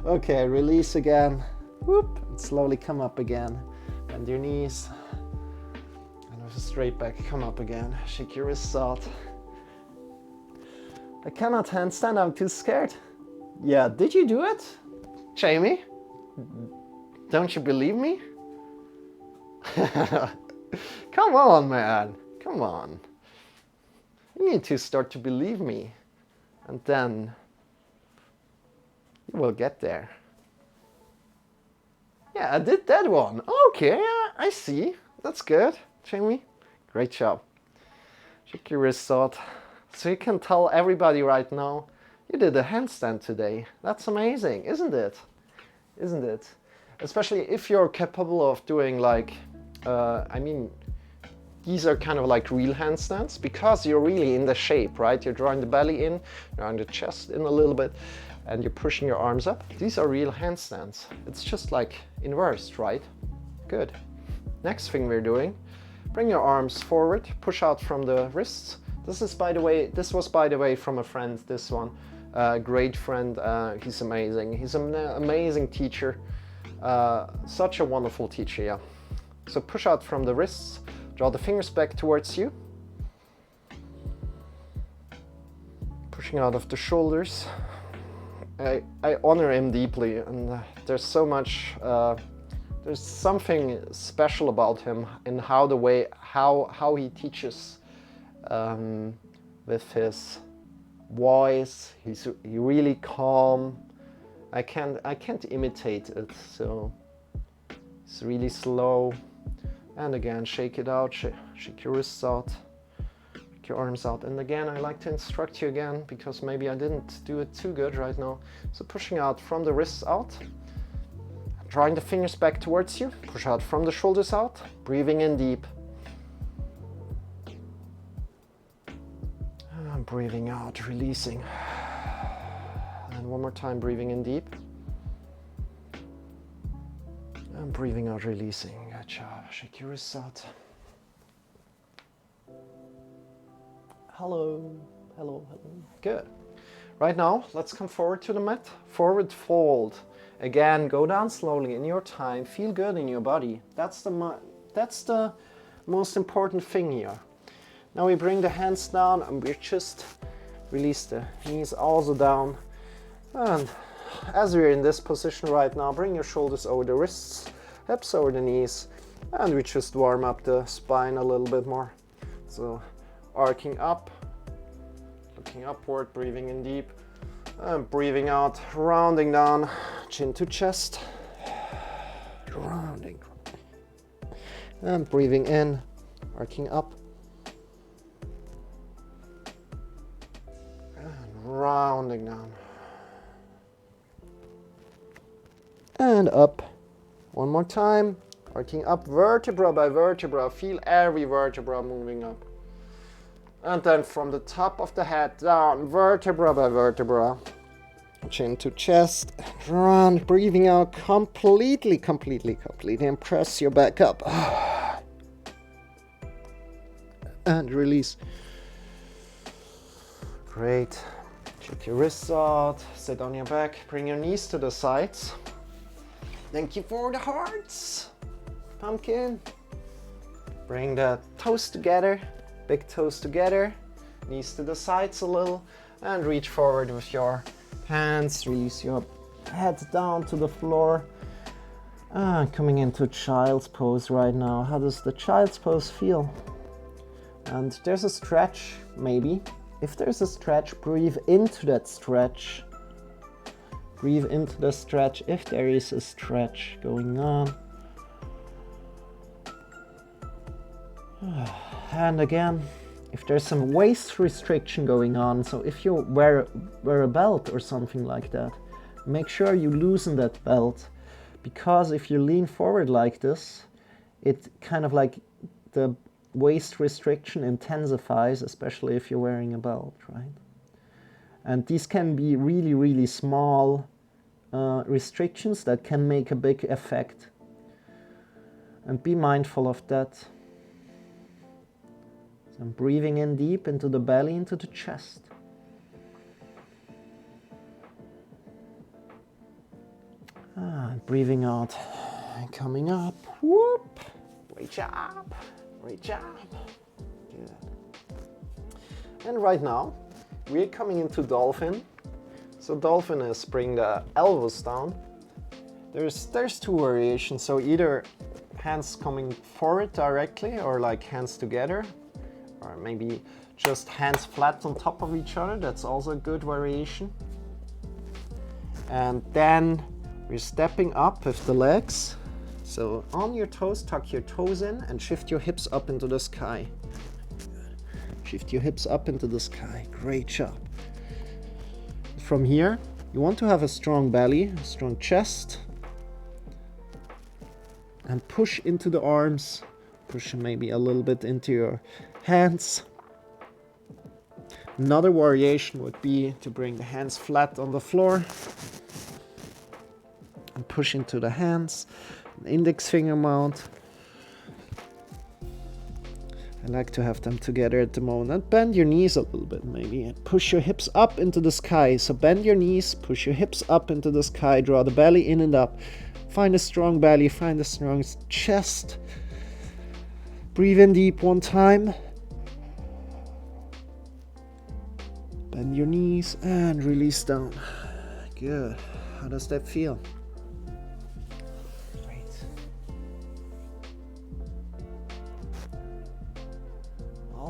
A: Okay, release again. Whoop, and slowly come up again. Bend your knees. Straight back, come up again, shake your wrists out. I cannot handstand, I'm too scared. Yeah, did you do it? Jamie? Don't you believe me? Come on, man, come on. You need to start to believe me, and then you will get there. Yeah, I did that one. Okay, I see, that's good. Jamie, great job. Shake your wrists out. So you can tell everybody right now, you did a handstand today. That's amazing, isn't it? Isn't it? Especially if you're capable of doing like, these are kind of like real handstands because you're really in the shape, right? You're drawing the belly in, drawing the chest in a little bit, and you're pushing your arms up. These are real handstands. It's just like inversed, right? Good. Next thing we're doing, bring your arms forward, push out from the wrists. This was by the way from a friend, this one. Great friend, he's amazing. He's an amazing teacher. Such a wonderful teacher, yeah. So push out from the wrists, draw the fingers back towards you. Pushing out of the shoulders. I honor him deeply, and there's so much, there's something special about him in how he teaches with his voice. He's really calm. I can't imitate it, so it's really slow. And again, shake it out, shake your wrists out, shake your arms out. And again, I like to instruct you again because maybe I didn't do it too good right now. So pushing out from the wrists out. Drawing the fingers back towards you, push out from the shoulders out, breathing in deep. And breathing out, releasing. And one more time, breathing in deep. And breathing out, releasing. Good job. Shake your wrists out. Hello, hello, hello. Good. Right now, let's come forward to the mat. Forward fold. Again, go down slowly in your time. Feel good in your body. That's the most important thing here. Now we bring the hands down and we just release the knees also down. And as we're in this position right now, bring your shoulders over the wrists, hips over the knees, and we just warm up the spine a little bit more. So arcing up, looking upward, breathing in deep. And breathing out, rounding down, chin to chest, rounding. And breathing in, arcing up. rounding down. And up. One more time. Working up vertebra by vertebra. Feel every vertebra moving up. And then from the top of the head down, vertebra by vertebra. Chin to chest. Round. Breathing out completely, completely, completely. And press your back up. And release. Great. Check your wrists out. Sit on your back. Bring your knees to the sides. Thank you for the hearts. Pumpkin. Bring the toes together. Big toes together. Knees to the sides a little. And reach forward with your hands. Release your head down to the floor. Coming into child's pose right now. How does the child's pose feel? And there's a stretch, maybe. If there's a stretch, breathe into that stretch. Breathe into the stretch if there is a stretch going on. And again, if there's some waist restriction going on, so if you wear a belt or something like that, make sure you loosen that belt, because if you lean forward like this, it kind of like the waist restriction intensifies, especially if you're wearing a belt, right? And these can be really, really small restrictions that can make a big effect. And be mindful of that. So I'm breathing in deep into the belly, into the chest. Breathing out, coming up. Whoop! Reach up, reach up. Good. And right now, we're coming into dolphin. So dolphin is bring the elbows down. There's two variations. So either hands coming forward directly, or like hands together, or maybe just hands flat on top of each other. That's also a good variation. And then we're stepping up with the legs. So on your toes, tuck your toes in and shift your hips up into the sky. Shift your hips up into the sky. Great job. From here, you want to have a strong belly, a strong chest. And push into the arms. Push maybe a little bit into your hands. Another variation would be to bring the hands flat on the floor. And push into the hands. Index finger mount. I like to have them together at the moment. Bend your knees a little bit maybe. And push your hips up into the sky. So bend your knees, push your hips up into the sky. Draw the belly in and up. Find a strong belly, find a strong chest. Breathe in deep one time. Bend your knees and release down. Good. How does that feel?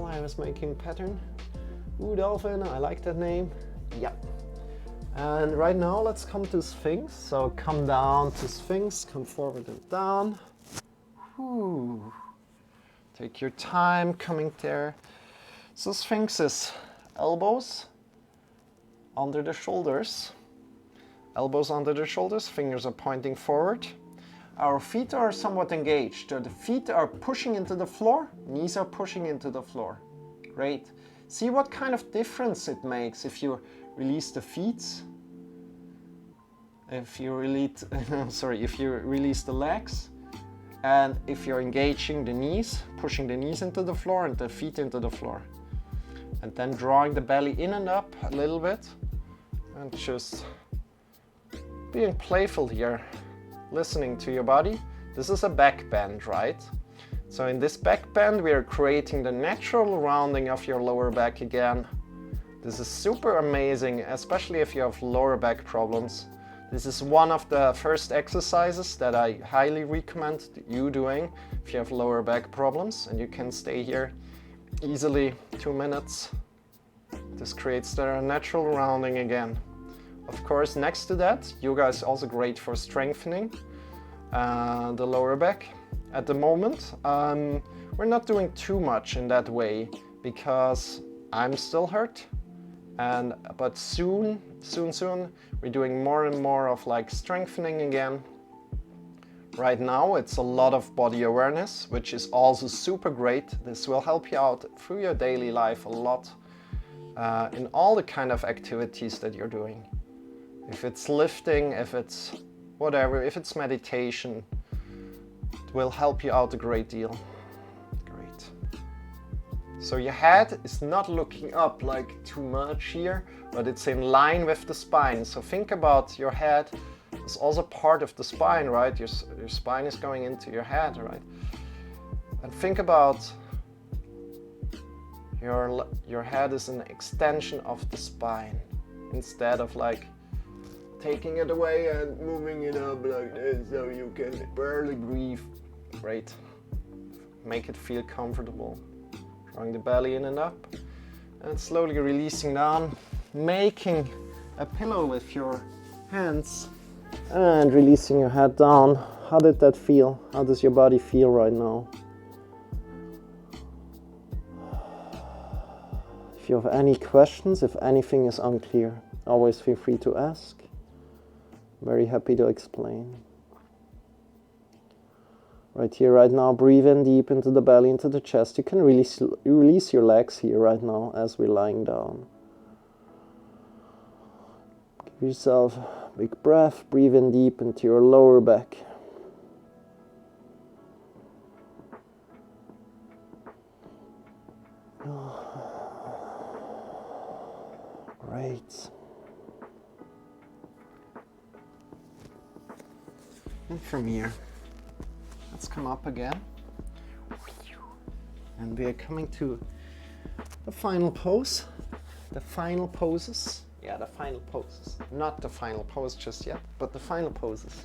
A: I was making pattern. Ooh, dolphin, I like that name. Yep. And right now let's come to Sphinx. So come down to Sphinx, come forward and down. Ooh. Take your time coming there. So Sphinx is elbows under the shoulders. Elbows under the shoulders, fingers are pointing forward. Our feet are somewhat engaged. So the feet are pushing into the floor, knees are pushing into the floor. Great. See what kind of difference it makes if you release the feet, if you release, if you release the legs, and if you're engaging the knees, pushing the knees into the floor and the feet into the floor. And then drawing the belly in and up a little bit, and just being playful here, listening to your body. This is a back bend, right? So in this back bend, we are creating the natural rounding of your lower back again. This is super amazing, especially if you have lower back problems. This is one of the first exercises that I highly recommend you doing if you have lower back problems, and you can stay here easily 2 minutes. This creates the natural rounding again. Of course, next to that, yoga is also great for strengthening the lower back. At the moment, we're not doing too much in that way because I'm still hurt But soon, we're doing more and more of like strengthening again. Right now, it's a lot of body awareness, which is also super great. This will help you out through your daily life a lot in all the kind of activities that you're doing. If it's lifting, if it's whatever, if it's meditation, it will help you out a great deal. Great. So your head is not looking up like too much here, but it's in line with the spine. So think about your head. It's also part of the spine, right? Your spine is going into your head, right? And think about your head is an extension of the spine, instead of like taking it away and moving it up like this so you can barely breathe. Great. Make it feel comfortable. Drawing the belly in and up, and slowly releasing down, making a pillow with your hands. And releasing your head down. How did that feel? How does your body feel right now? If you have any questions, if anything is unclear, always feel free to ask. Very happy to explain. Right here, right now, breathe in deep into the belly, into the chest. You can release your legs here right now as we're lying down. Give yourself a big breath, breathe in deep into your lower back. Great. And from here, let's come up again. And we are coming to the final pose, the final poses. Yeah, the final poses. Not the final pose just yet, but the final poses.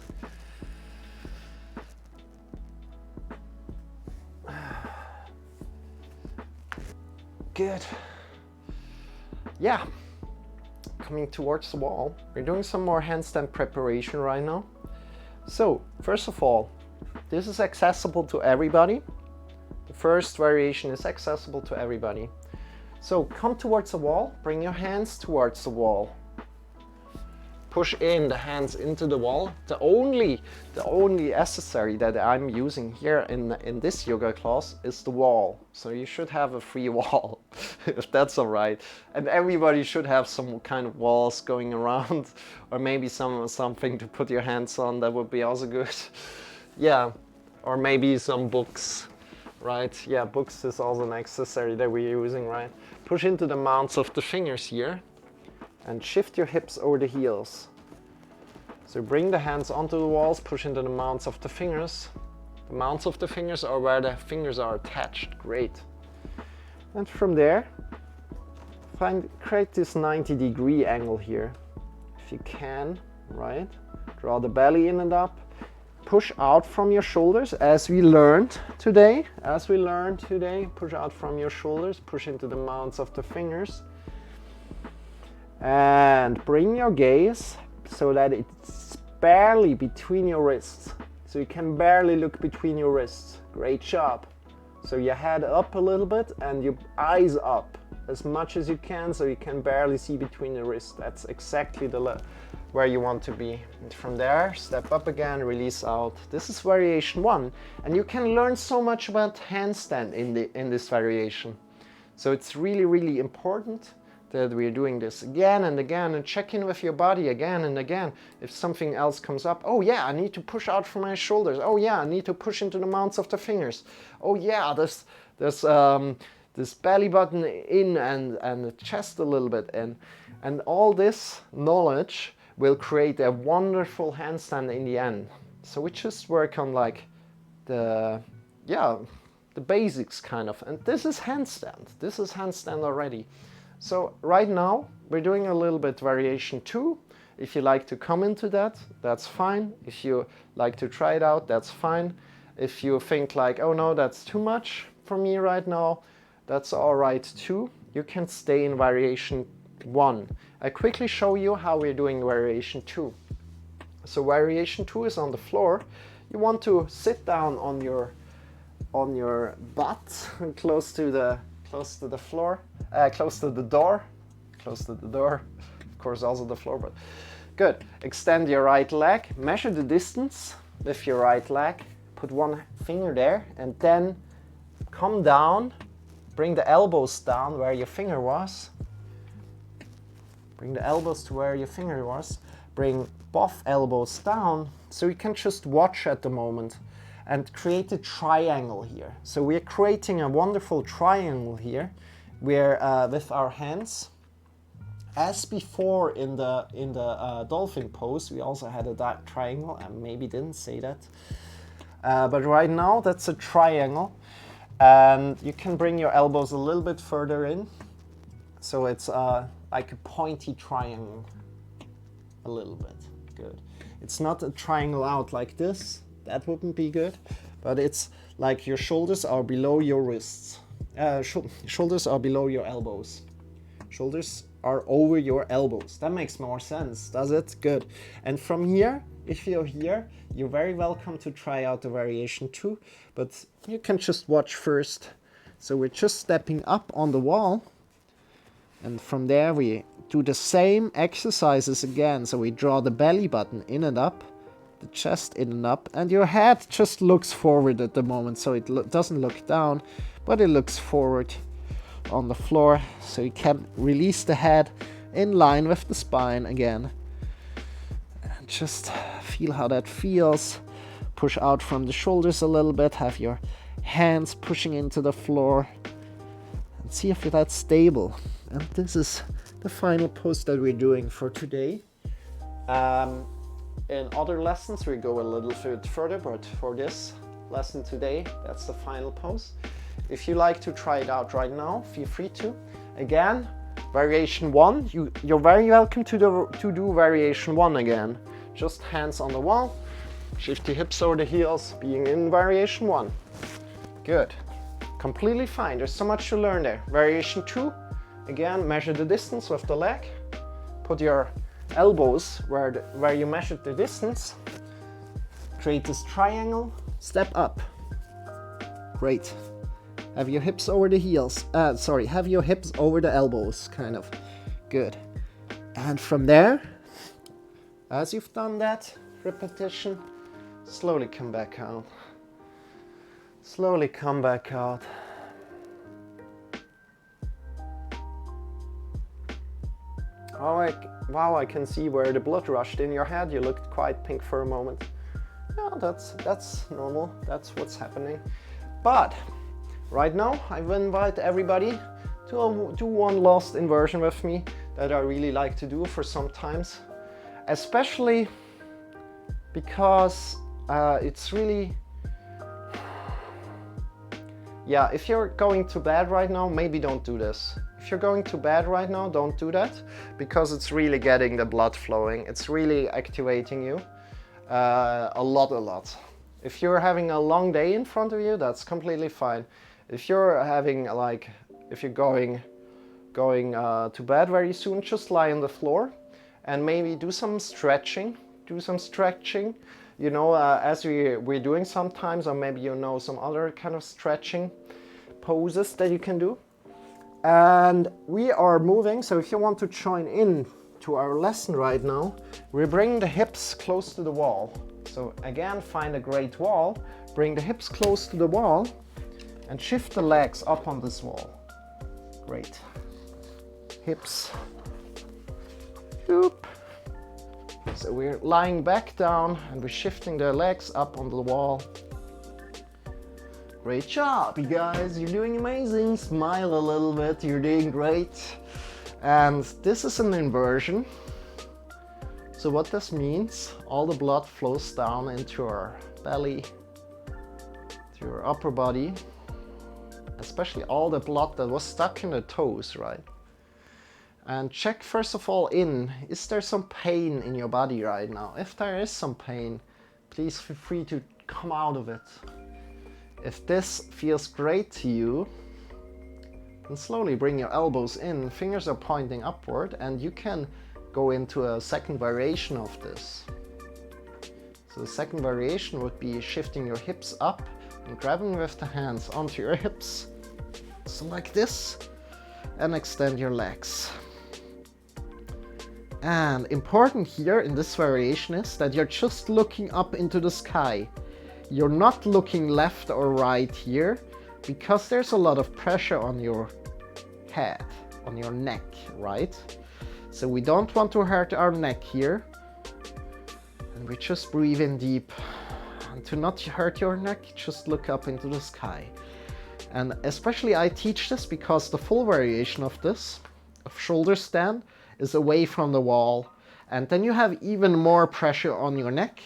A: Good. Yeah. Coming towards the wall. We're doing some more handstand preparation right now. So, first of all, this is accessible to everybody. The first variation is accessible to everybody. So come towards the wall, bring your hands towards the wall. Push in the hands into the wall. The only accessory that I'm using here in this yoga class is the wall. So you should have a free wall, if that's all right. And everybody should have some kind of walls going around, or maybe something to put your hands on. That would be also good. Yeah, or maybe some books. Right, yeah, books is also an accessory that we're using, right? Push into the mounts of the fingers here and shift your hips over the heels. So bring the hands onto the walls, push into the mounts of the fingers. The mounts of the fingers are where the fingers are attached. Great. And from there, create this 90-degree angle here, if you can, right? Draw the belly in and up. Push out from your shoulders as we learned today. Push out from your shoulders, push into the mounts of the fingers. And bring your gaze so that it's barely between your wrists. So you can barely look between your wrists. Great job. So your head up a little bit and your eyes up as much as you can so you can barely see between the wrists. That's exactly where you want to be. And from there, step up again, release out. This is variation 1, and you can learn so much about handstand in this variation. So it's really important that we're doing this again and again, and check in with your body again and again. If something else comes up, oh yeah, I need to push out from my shoulders. Oh yeah, I need to push into the mounts of the fingers. Oh yeah, there's this belly button in and the chest a little bit in. And all this knowledge will create a wonderful handstand in the end. So we just work on like the basics kind of. And this is handstand. This is handstand already. So right now we're doing a little bit variation 2. If you like to come into that, that's fine. If you like to try it out, that's fine. If you think like, oh no, that's too much for me right now, that's all right too. You can stay in variation 1. I quickly show you how we're doing variation 2. So variation 2 is on the floor. You want to sit down on your butt, close to the floor, close to the door, close to the door. Of course, also the floor, but good. Extend your right leg, measure the distance with your right leg, put one finger there, and then come down, bring the elbows down where your finger was. Bring the elbows to where your finger was. Bring both elbows down, so you can just watch at the moment and create a triangle here. So we're creating a wonderful triangle here, where with our hands, as before in the dolphin pose, we also had a triangle. I maybe didn't say that, but right now that's a triangle, and you can bring your elbows a little bit further in, so it's like a pointy triangle, a little bit. Good. It's not a triangle out like this. That wouldn't be good, but it's like your shoulders are below your wrists. Shoulders are below your elbows. Shoulders are over your elbows. That makes more sense, does it? Good. And from here, if you're here, you're very welcome to try out the variation 2, but you can just watch first. So we're just stepping up on the wall, and from there we do the same exercises again. So we draw the belly button in and up, the chest in and up, and your head just looks forward at the moment, so it doesn't look down, but it looks forward on the floor, so you can release the head in line with the spine again, and just feel how that feels. Push out from the shoulders a little bit, have your hands pushing into the floor, and see if that's stable. And this is the final pose that we're doing for today. In other lessons we go a little bit further, but for this lesson today, that's the final pose. If you like to try it out right now, feel free to. Again, variation 1, you're very welcome to do variation 1 again. Just hands on the wall, shift the hips over the heels, being in variation 1. Good. Completely fine. There's so much to learn there. Variation 2, again, measure the distance with the leg. Put your elbows where you measured the distance. Create this triangle. Step up. Great. Have your hips over the heels. Have your hips over the elbows, kind of. Good. And from there, as you've done that repetition, slowly come back out. Slowly come back out. Oh, wow, I can see where the blood rushed in your head. You looked quite pink for a moment. Yeah, that's normal. That's what's happening. But right now, I will invite everybody to do one last inversion with me that I really like to do for sometimes, especially because it's really, yeah, if you're going to bed right now, maybe don't do this. If you're going to bed right now, don't do that, because it's really getting the blood flowing. It's really activating you a lot. If you're having a long day in front of you, that's completely fine. If you're having if you're going to bed very soon, just lie on the floor and maybe do some stretching. You know, as we're doing sometimes, or maybe you know some other kind of stretching poses that you can do. And we are moving, so if you want to join in to our lesson right now, we're bringing the hips close to the wall. So again, find a great wall, bring the hips close to the wall, and shift the legs up on this wall. Great. Hips. Oop. So we're lying back down and we're shifting the legs up on the wall. Great job, you guys. You're doing amazing. Smile a little bit. You're doing great. And this is an inversion. So what this means, all the blood flows down into your belly, to your upper body, especially all the blood that was stuck in the toes, right? And check first of all is there some pain in your body right now? If there is some pain, please feel free to come out of it. If this feels great to you, then slowly bring your elbows in, fingers are pointing upward, and you can go into a second variation of this. So the second variation would be shifting your hips up and grabbing with the hands onto your hips. So like this, and extend your legs.
D: And important here in this variation is that you're just looking up into the sky. You're not looking left or right here because there's a lot of pressure on your head, on your neck, right? So we don't want to hurt our neck here. And we just breathe in deep. And to not hurt your neck, just look up into the sky. And especially I teach this because the full variation of this, of shoulder stand, is away from the wall. And then you have even more pressure on your neck.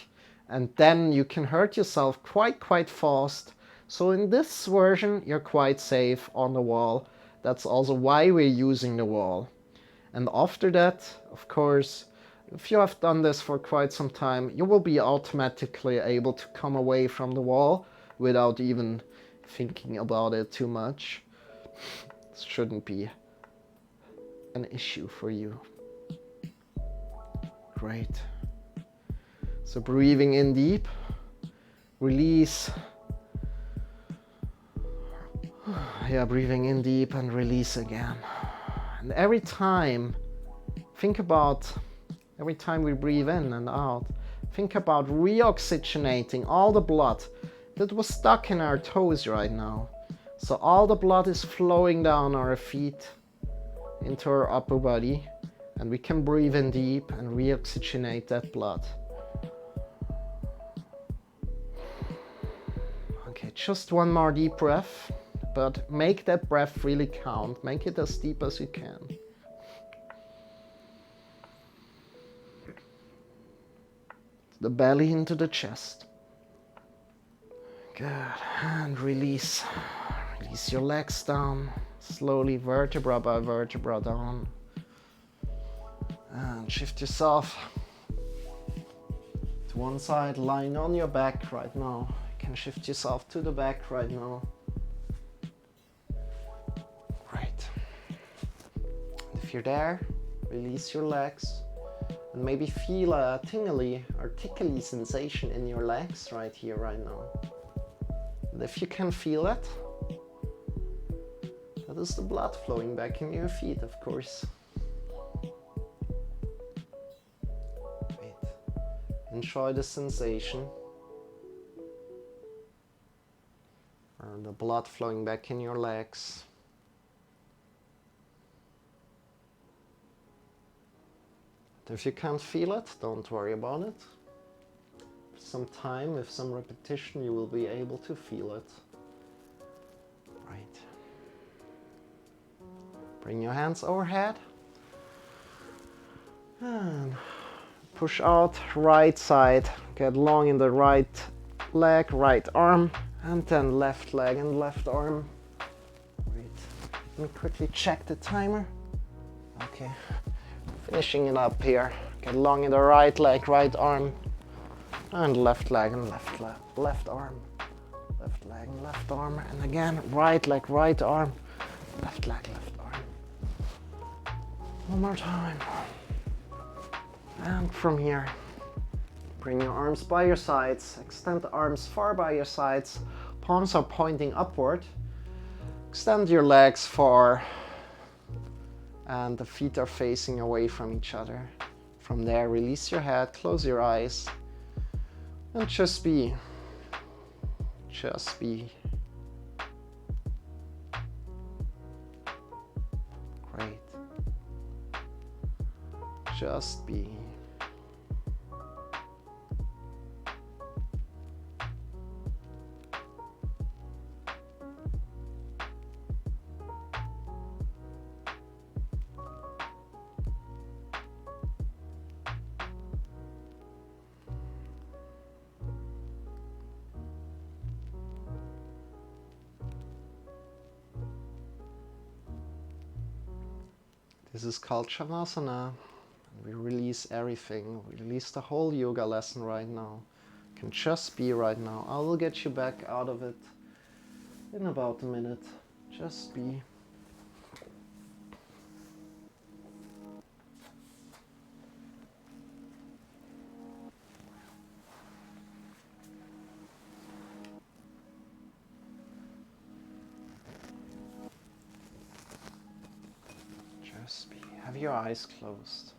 D: And then you can hurt yourself quite fast. So in this version, you're quite safe on the wall. That's also why we're using the wall. And after that, of course, if you have done this for quite some time, you will be automatically able to come away from the wall without even thinking about it too much. This shouldn't be an issue for you. Great. So breathing in deep, release. Yeah, breathing in deep and release again. And every time, think about, every time we breathe in and out, think about reoxygenating all the blood that was stuck in our toes right now. So all the blood is flowing down our feet into our upper body, and we can breathe in deep and reoxygenate that blood. Okay, just one more deep breath, but make that breath really count. Make it as deep as you can. The belly into the chest. Good, and release. Release your legs down, slowly vertebra by vertebra down. And shift yourself to one side, lying on your back right now. You can shift yourself to the back right now. Great. And if you're there, release your legs and maybe feel a tingly or tickly sensation in your legs right here, right now. And if you can feel it, that is the blood flowing back in your feet, of course. Great. Enjoy the sensation. Or the blood flowing back in your legs. If you can't feel it, don't worry about it. For some time, with some repetition, you will be able to feel it. Right. Bring your hands overhead. And push out right side. Get long in the right leg, right arm. And then left leg and left arm. Great. Let me quickly check the timer. Okay. Finishing it up here. Get long in the right leg, right arm. And left leg and left arm. Left leg and left arm. And again, right leg, right arm. Left leg, left arm. One more time. And from here, bring your arms by your sides. Extend the arms far by your sides. Palms are pointing upward. Extend your legs far. And the feet are facing away from each other. From there, release your head, close your eyes, and just be. Just be. Great. Just be. This is called Shavasana. We release everything. We release the whole yoga lesson right now. You can just be right now. I will get you back out of it in about a minute. Just be. Just be. Have your eyes closed.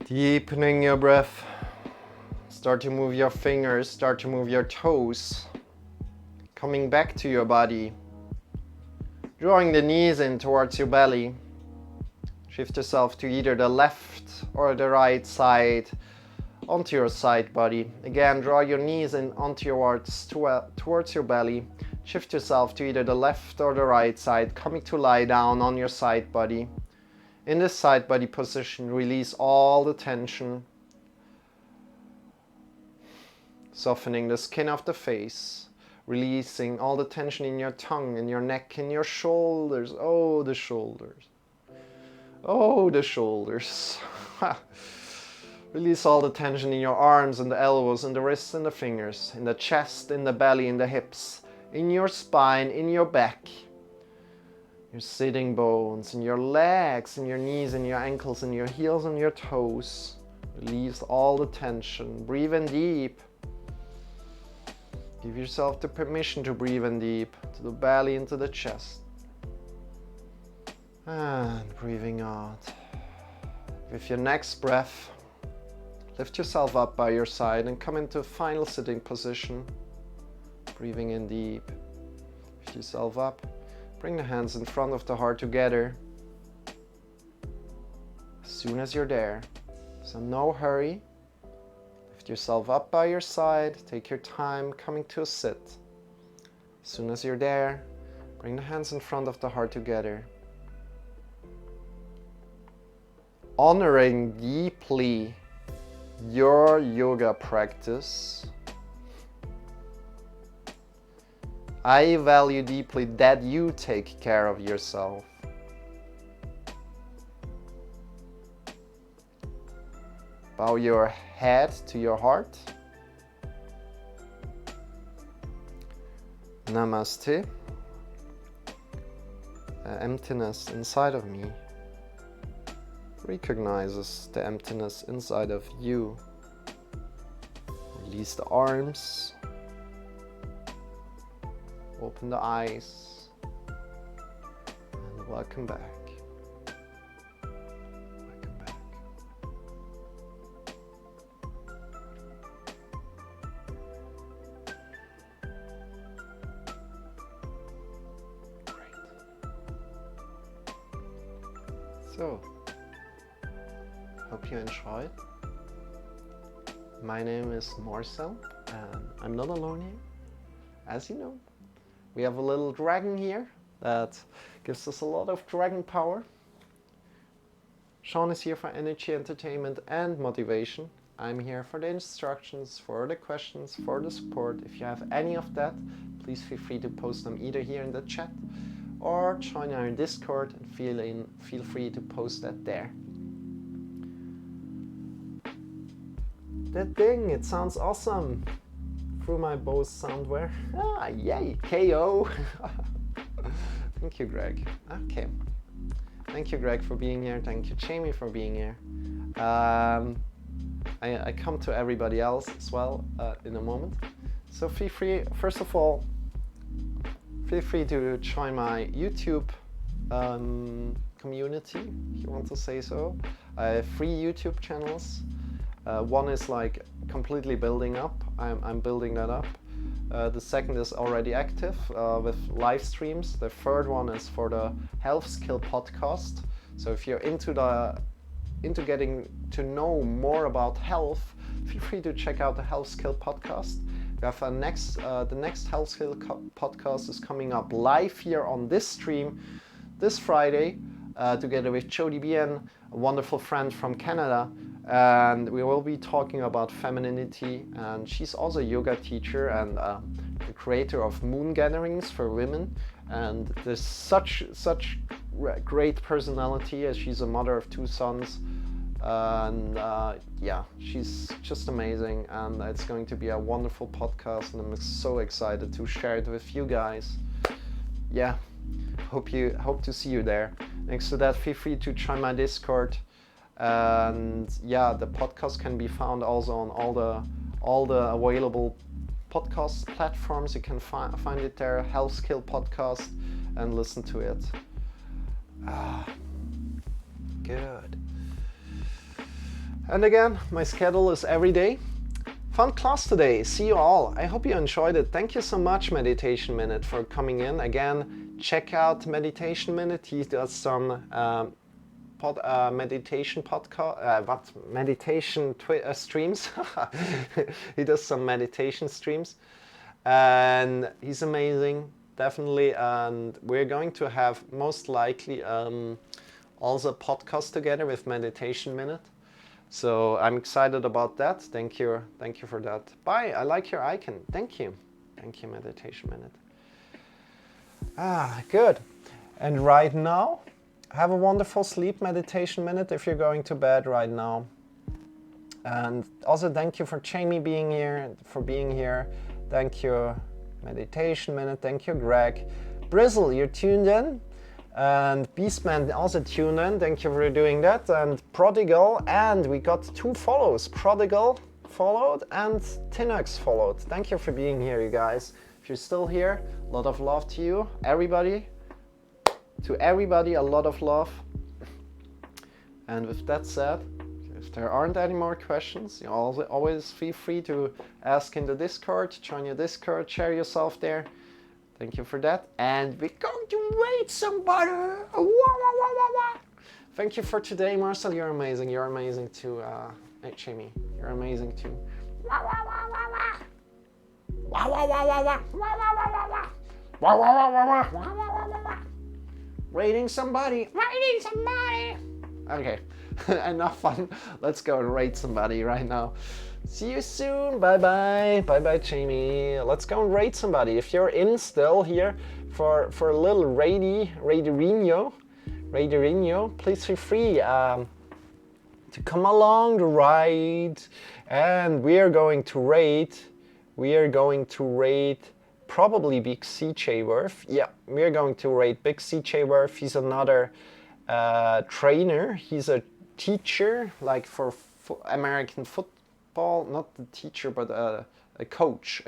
A: Deepening your breath. Start to move your fingers, start to move your toes. Coming back to your body. Drawing the knees in towards your belly. Shift yourself to either the left or the right side onto your side body. Again, draw your knees in towards your belly. Shift yourself to either the left or the right side, coming to lie down on your side body. In this side body position, release all the tension. Softening the skin of the face. Releasing all the tension in your tongue, in your neck, in your shoulders. Oh, the shoulders. Oh, the shoulders. Release all the tension in your arms and the elbows and the wrists and the fingers, in the chest, in the belly, in the hips, in your spine, in your back, your sitting bones, in your legs, in your knees, in your ankles, in your heels and your toes. Release all the tension. Breathe in deep. Give yourself the permission to breathe in deep, to the belly, into the chest. And breathing out. With your next breath, lift yourself up by your side and come into final sitting position. Breathing in deep. Lift yourself up. Bring the hands in front of the heart together. As soon as you're there, so no hurry. Lift yourself up by your side. Take your time coming to a sit. As soon as you're there, bring the hands in front of the heart together. Honoring deeply your yoga practice. I value deeply that you take care of yourself. Bow your head to your heart. Namaste. The emptiness inside of me recognizes the emptiness inside of you. Release the arms. Open the eyes. And welcome back. Welcome back. Great. So, hope you enjoyed. My name is Marcel, and I'm not alone here. As you know, we have a little dragon here that gives us a lot of dragon power. Shawn is here for energy, entertainment, and motivation. I'm here for the instructions, for the questions, for the support. If you have any of that, please feel free to post them either here in the chat or join our Discord and feel free to post that there. That thing, it sounds awesome through my Bose soundware. Ah, yay, KO. Thank you, Greg. Okay. Thank you, Greg, for being here. Thank you, Jamie, for being here. I come to everybody else as well in a moment. So feel free, first of all, feel free to join my YouTube community, if you want to say so. I have 3 YouTube channels. One is like completely building up. I'm building that up. The second is already active with live streams. The third one is for the Health Skill podcast. So if you're into getting to know more about health, feel free to check out the Health Skill podcast. We have the next Health Skill podcast is coming up live here on this stream this Friday, together with Jody Bien, a wonderful friend from Canada. And we will be talking about femininity, and she's also a yoga teacher and the creator of moon gatherings for women, and there's such great personality as she's a mother of 2 sons, and yeah, she's just amazing, and it's going to be a wonderful podcast, and I'm so excited to share it with you guys. Yeah, hope to see you there. Next to that, feel free to join my Discord. And yeah, the podcast can be found also on all the available podcast platforms. You can find it there, Health Skill Podcast, and listen to it. Good. And again, my schedule is every day. Fun class today. See you all. I hope you enjoyed it. Thank you so much, Meditation Minute, for coming in. Again, check out Meditation Minute. He does some meditation podcast, meditation streams. He does some meditation streams, and he's amazing, definitely. And we're going to have most likely also a podcast together with Meditation Minute. So I'm excited about that. Thank you for that. Bye. I like your icon. Thank you, Meditation Minute. Good. And right now, have a wonderful sleep, Meditation Minute, if you're going to bed right now. And also thank you for Jamie being here, Thank you, Meditation Minute. Thank you, Greg. Brizzle, you're tuned in. And Beastman also tuned in. Thank you for doing that. And Prodigal, and we got 2 follows. Prodigal followed and Tinox followed. Thank you for being here, you guys. If you're still here, a lot of love to you, everybody. To everybody, a lot of love. And with that said, if there aren't any more questions, you always feel free to ask in the Discord, join your Discord, share yourself there. Thank you for that. And we're going to rate somebody. Thank you for today, Marcel. You're amazing. You're amazing too. Hey, Jamie, you're amazing too. Rating somebody. Okay, enough fun. Let's go and rate somebody right now. See you soon. Bye bye. Bye bye, Jamie. Let's go and rate somebody. If you're in still here for a little Raiderino, please feel free to come along the ride. And we are going to rate probably Big CJ Worth. Yeah, we're going to rate Big CJ Worth. He's another trainer. He's a teacher, like for American football. Not the teacher, but a coach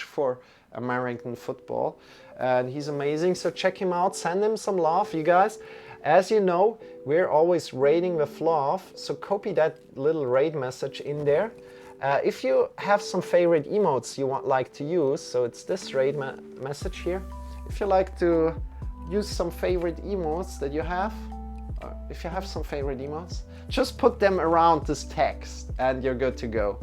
A: for American football. And he's amazing. So check him out. Send him some love, you guys. As you know, we're always rating with love. So copy that little rate message in there. If you have some favorite emotes you like to use, so it's this rate message here. If you like to use some favorite emotes that you have, if you have some favorite emotes, just put them around this text and you're good to go.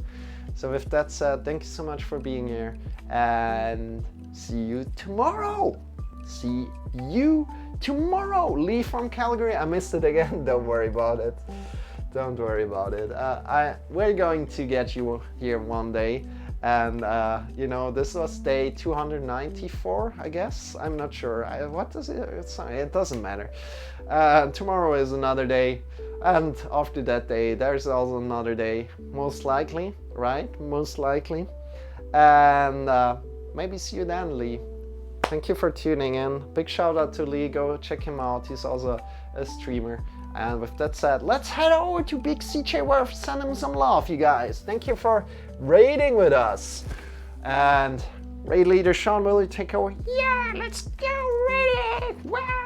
A: So with that said, thank you so much for being here and see you tomorrow. Lee from Calgary. I missed it again. Don't worry about it. We're going to get you here one day. And, this was day 294, I guess. I'm not sure. What does it? It doesn't matter. Tomorrow is another day. And after that day, there's also another day. Most likely, right? Most likely. And maybe see you then, Lee. Thank you for tuning in. Big shout out to Lee. Go check him out. He's also a streamer. And with that said, let's head over to Big CJ Worth. Send him some love, you guys. Thank you for raiding with us. And raid leader Shawn, will you take over?
B: Yeah, let's go raid it. Wow.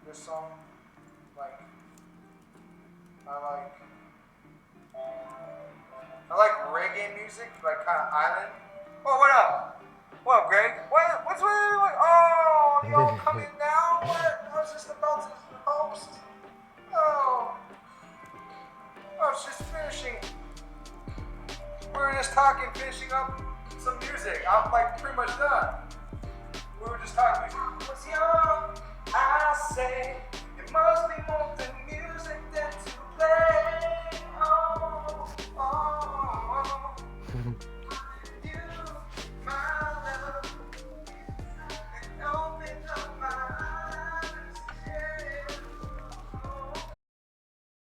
E: This song, I like reggae music, like kind of island. Oh, what up? What up, Greg? What's oh, y'all coming now? What? I was just about to host. Oh, I was just finishing. We were just talking, finishing up some music. I'm pretty much done. We were just talking music. What's your I say?